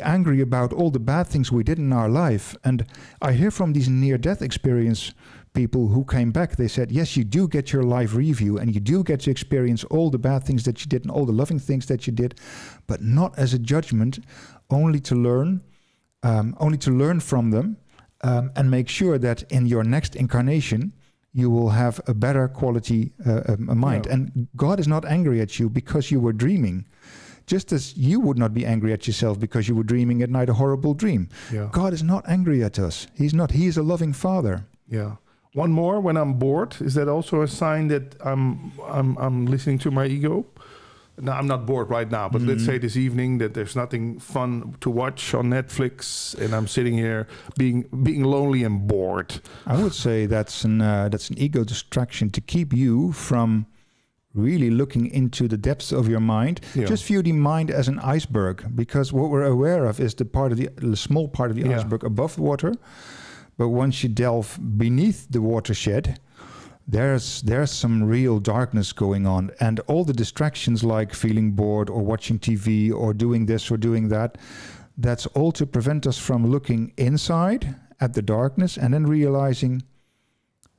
angry about all the bad things we did in our life. And I hear from these near-death experience people who came back, they said, yes, you do get your life review and you do get to experience all the bad things that you did and all the loving things that you did, but not as a judgment, only to learn from them, and make sure that in your next incarnation, you will have a better quality mind. Yeah. And God is not angry at you because you were dreaming. Just as you would not be angry at yourself because you were dreaming at night a horrible dream. Yeah. God is not angry at us. He's not. He is a loving Father. Yeah. One more, when I'm bored, is that also a sign that I'm listening to my ego? No, I'm not bored right now, but let's say this evening that there's nothing fun to watch on Netflix, and I'm sitting here being lonely and bored. I would say that's an ego distraction to keep you from really looking into the depths of your mind. Yeah. Just view the mind as an iceberg, because what we're aware of is the small part of the iceberg above water. But once you delve beneath the watershed, there's some real darkness going on. And all the distractions like feeling bored or watching TV or doing this or doing that, that's all to prevent us from looking inside at the darkness and then realizing,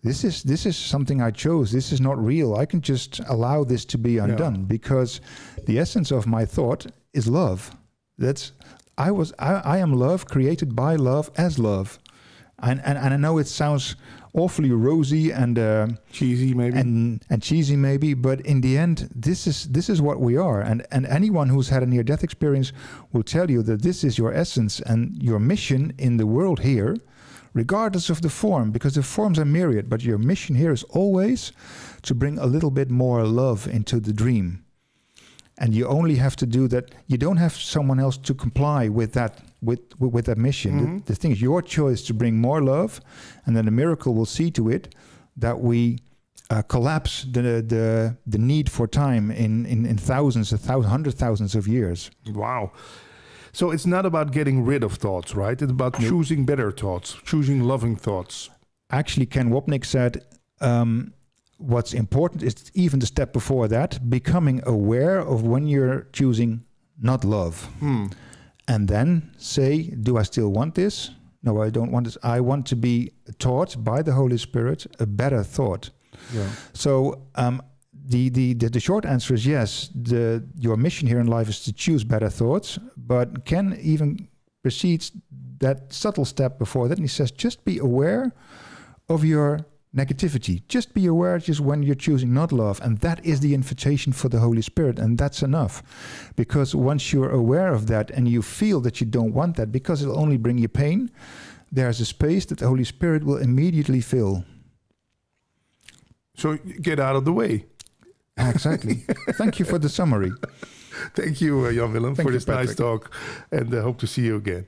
this is something I chose. This is not real. I can just allow this to be undone because the essence of my thought is love. I am love, created by love as love. And I know it sounds awfully rosy and cheesy maybe, and cheesy maybe, but in the end, this is what we are. And anyone who's had a near-death experience will tell you that this is your essence and your mission in the world here, regardless of the form, because the forms are myriad. But your mission here is always to bring a little bit more love into the dream. And you only have to do that. You don't have someone else to comply with that that mission. Mm-hmm. The thing is your choice to bring more love, and then the miracle will see to it that we collapse the need for time in thousands, hundred thousands of years. Wow. So it's not about getting rid of thoughts, right? It's about choosing better thoughts, choosing loving thoughts. Actually, Ken Wapnick said, what's important is even the step before that, becoming aware of when you're choosing not love. And then say, do I still want this? No, I don't want this. I want to be taught by the Holy Spirit a better thought. Yeah. So the short answer is yes. Your mission here in life is to choose better thoughts, but Ken even precedes that subtle step before that, and he says, just be aware of your negativity. Just be aware just when you're choosing not love. And that is the invitation for the Holy Spirit. And that's enough. Because once you're aware of that and you feel that you don't want that, because it'll only bring you pain, there's a space that the Holy Spirit will immediately fill. So get out of the way. Exactly. Thank you for the summary. Thank you, Jan-Willem, for this nice talk. And hope to see you again.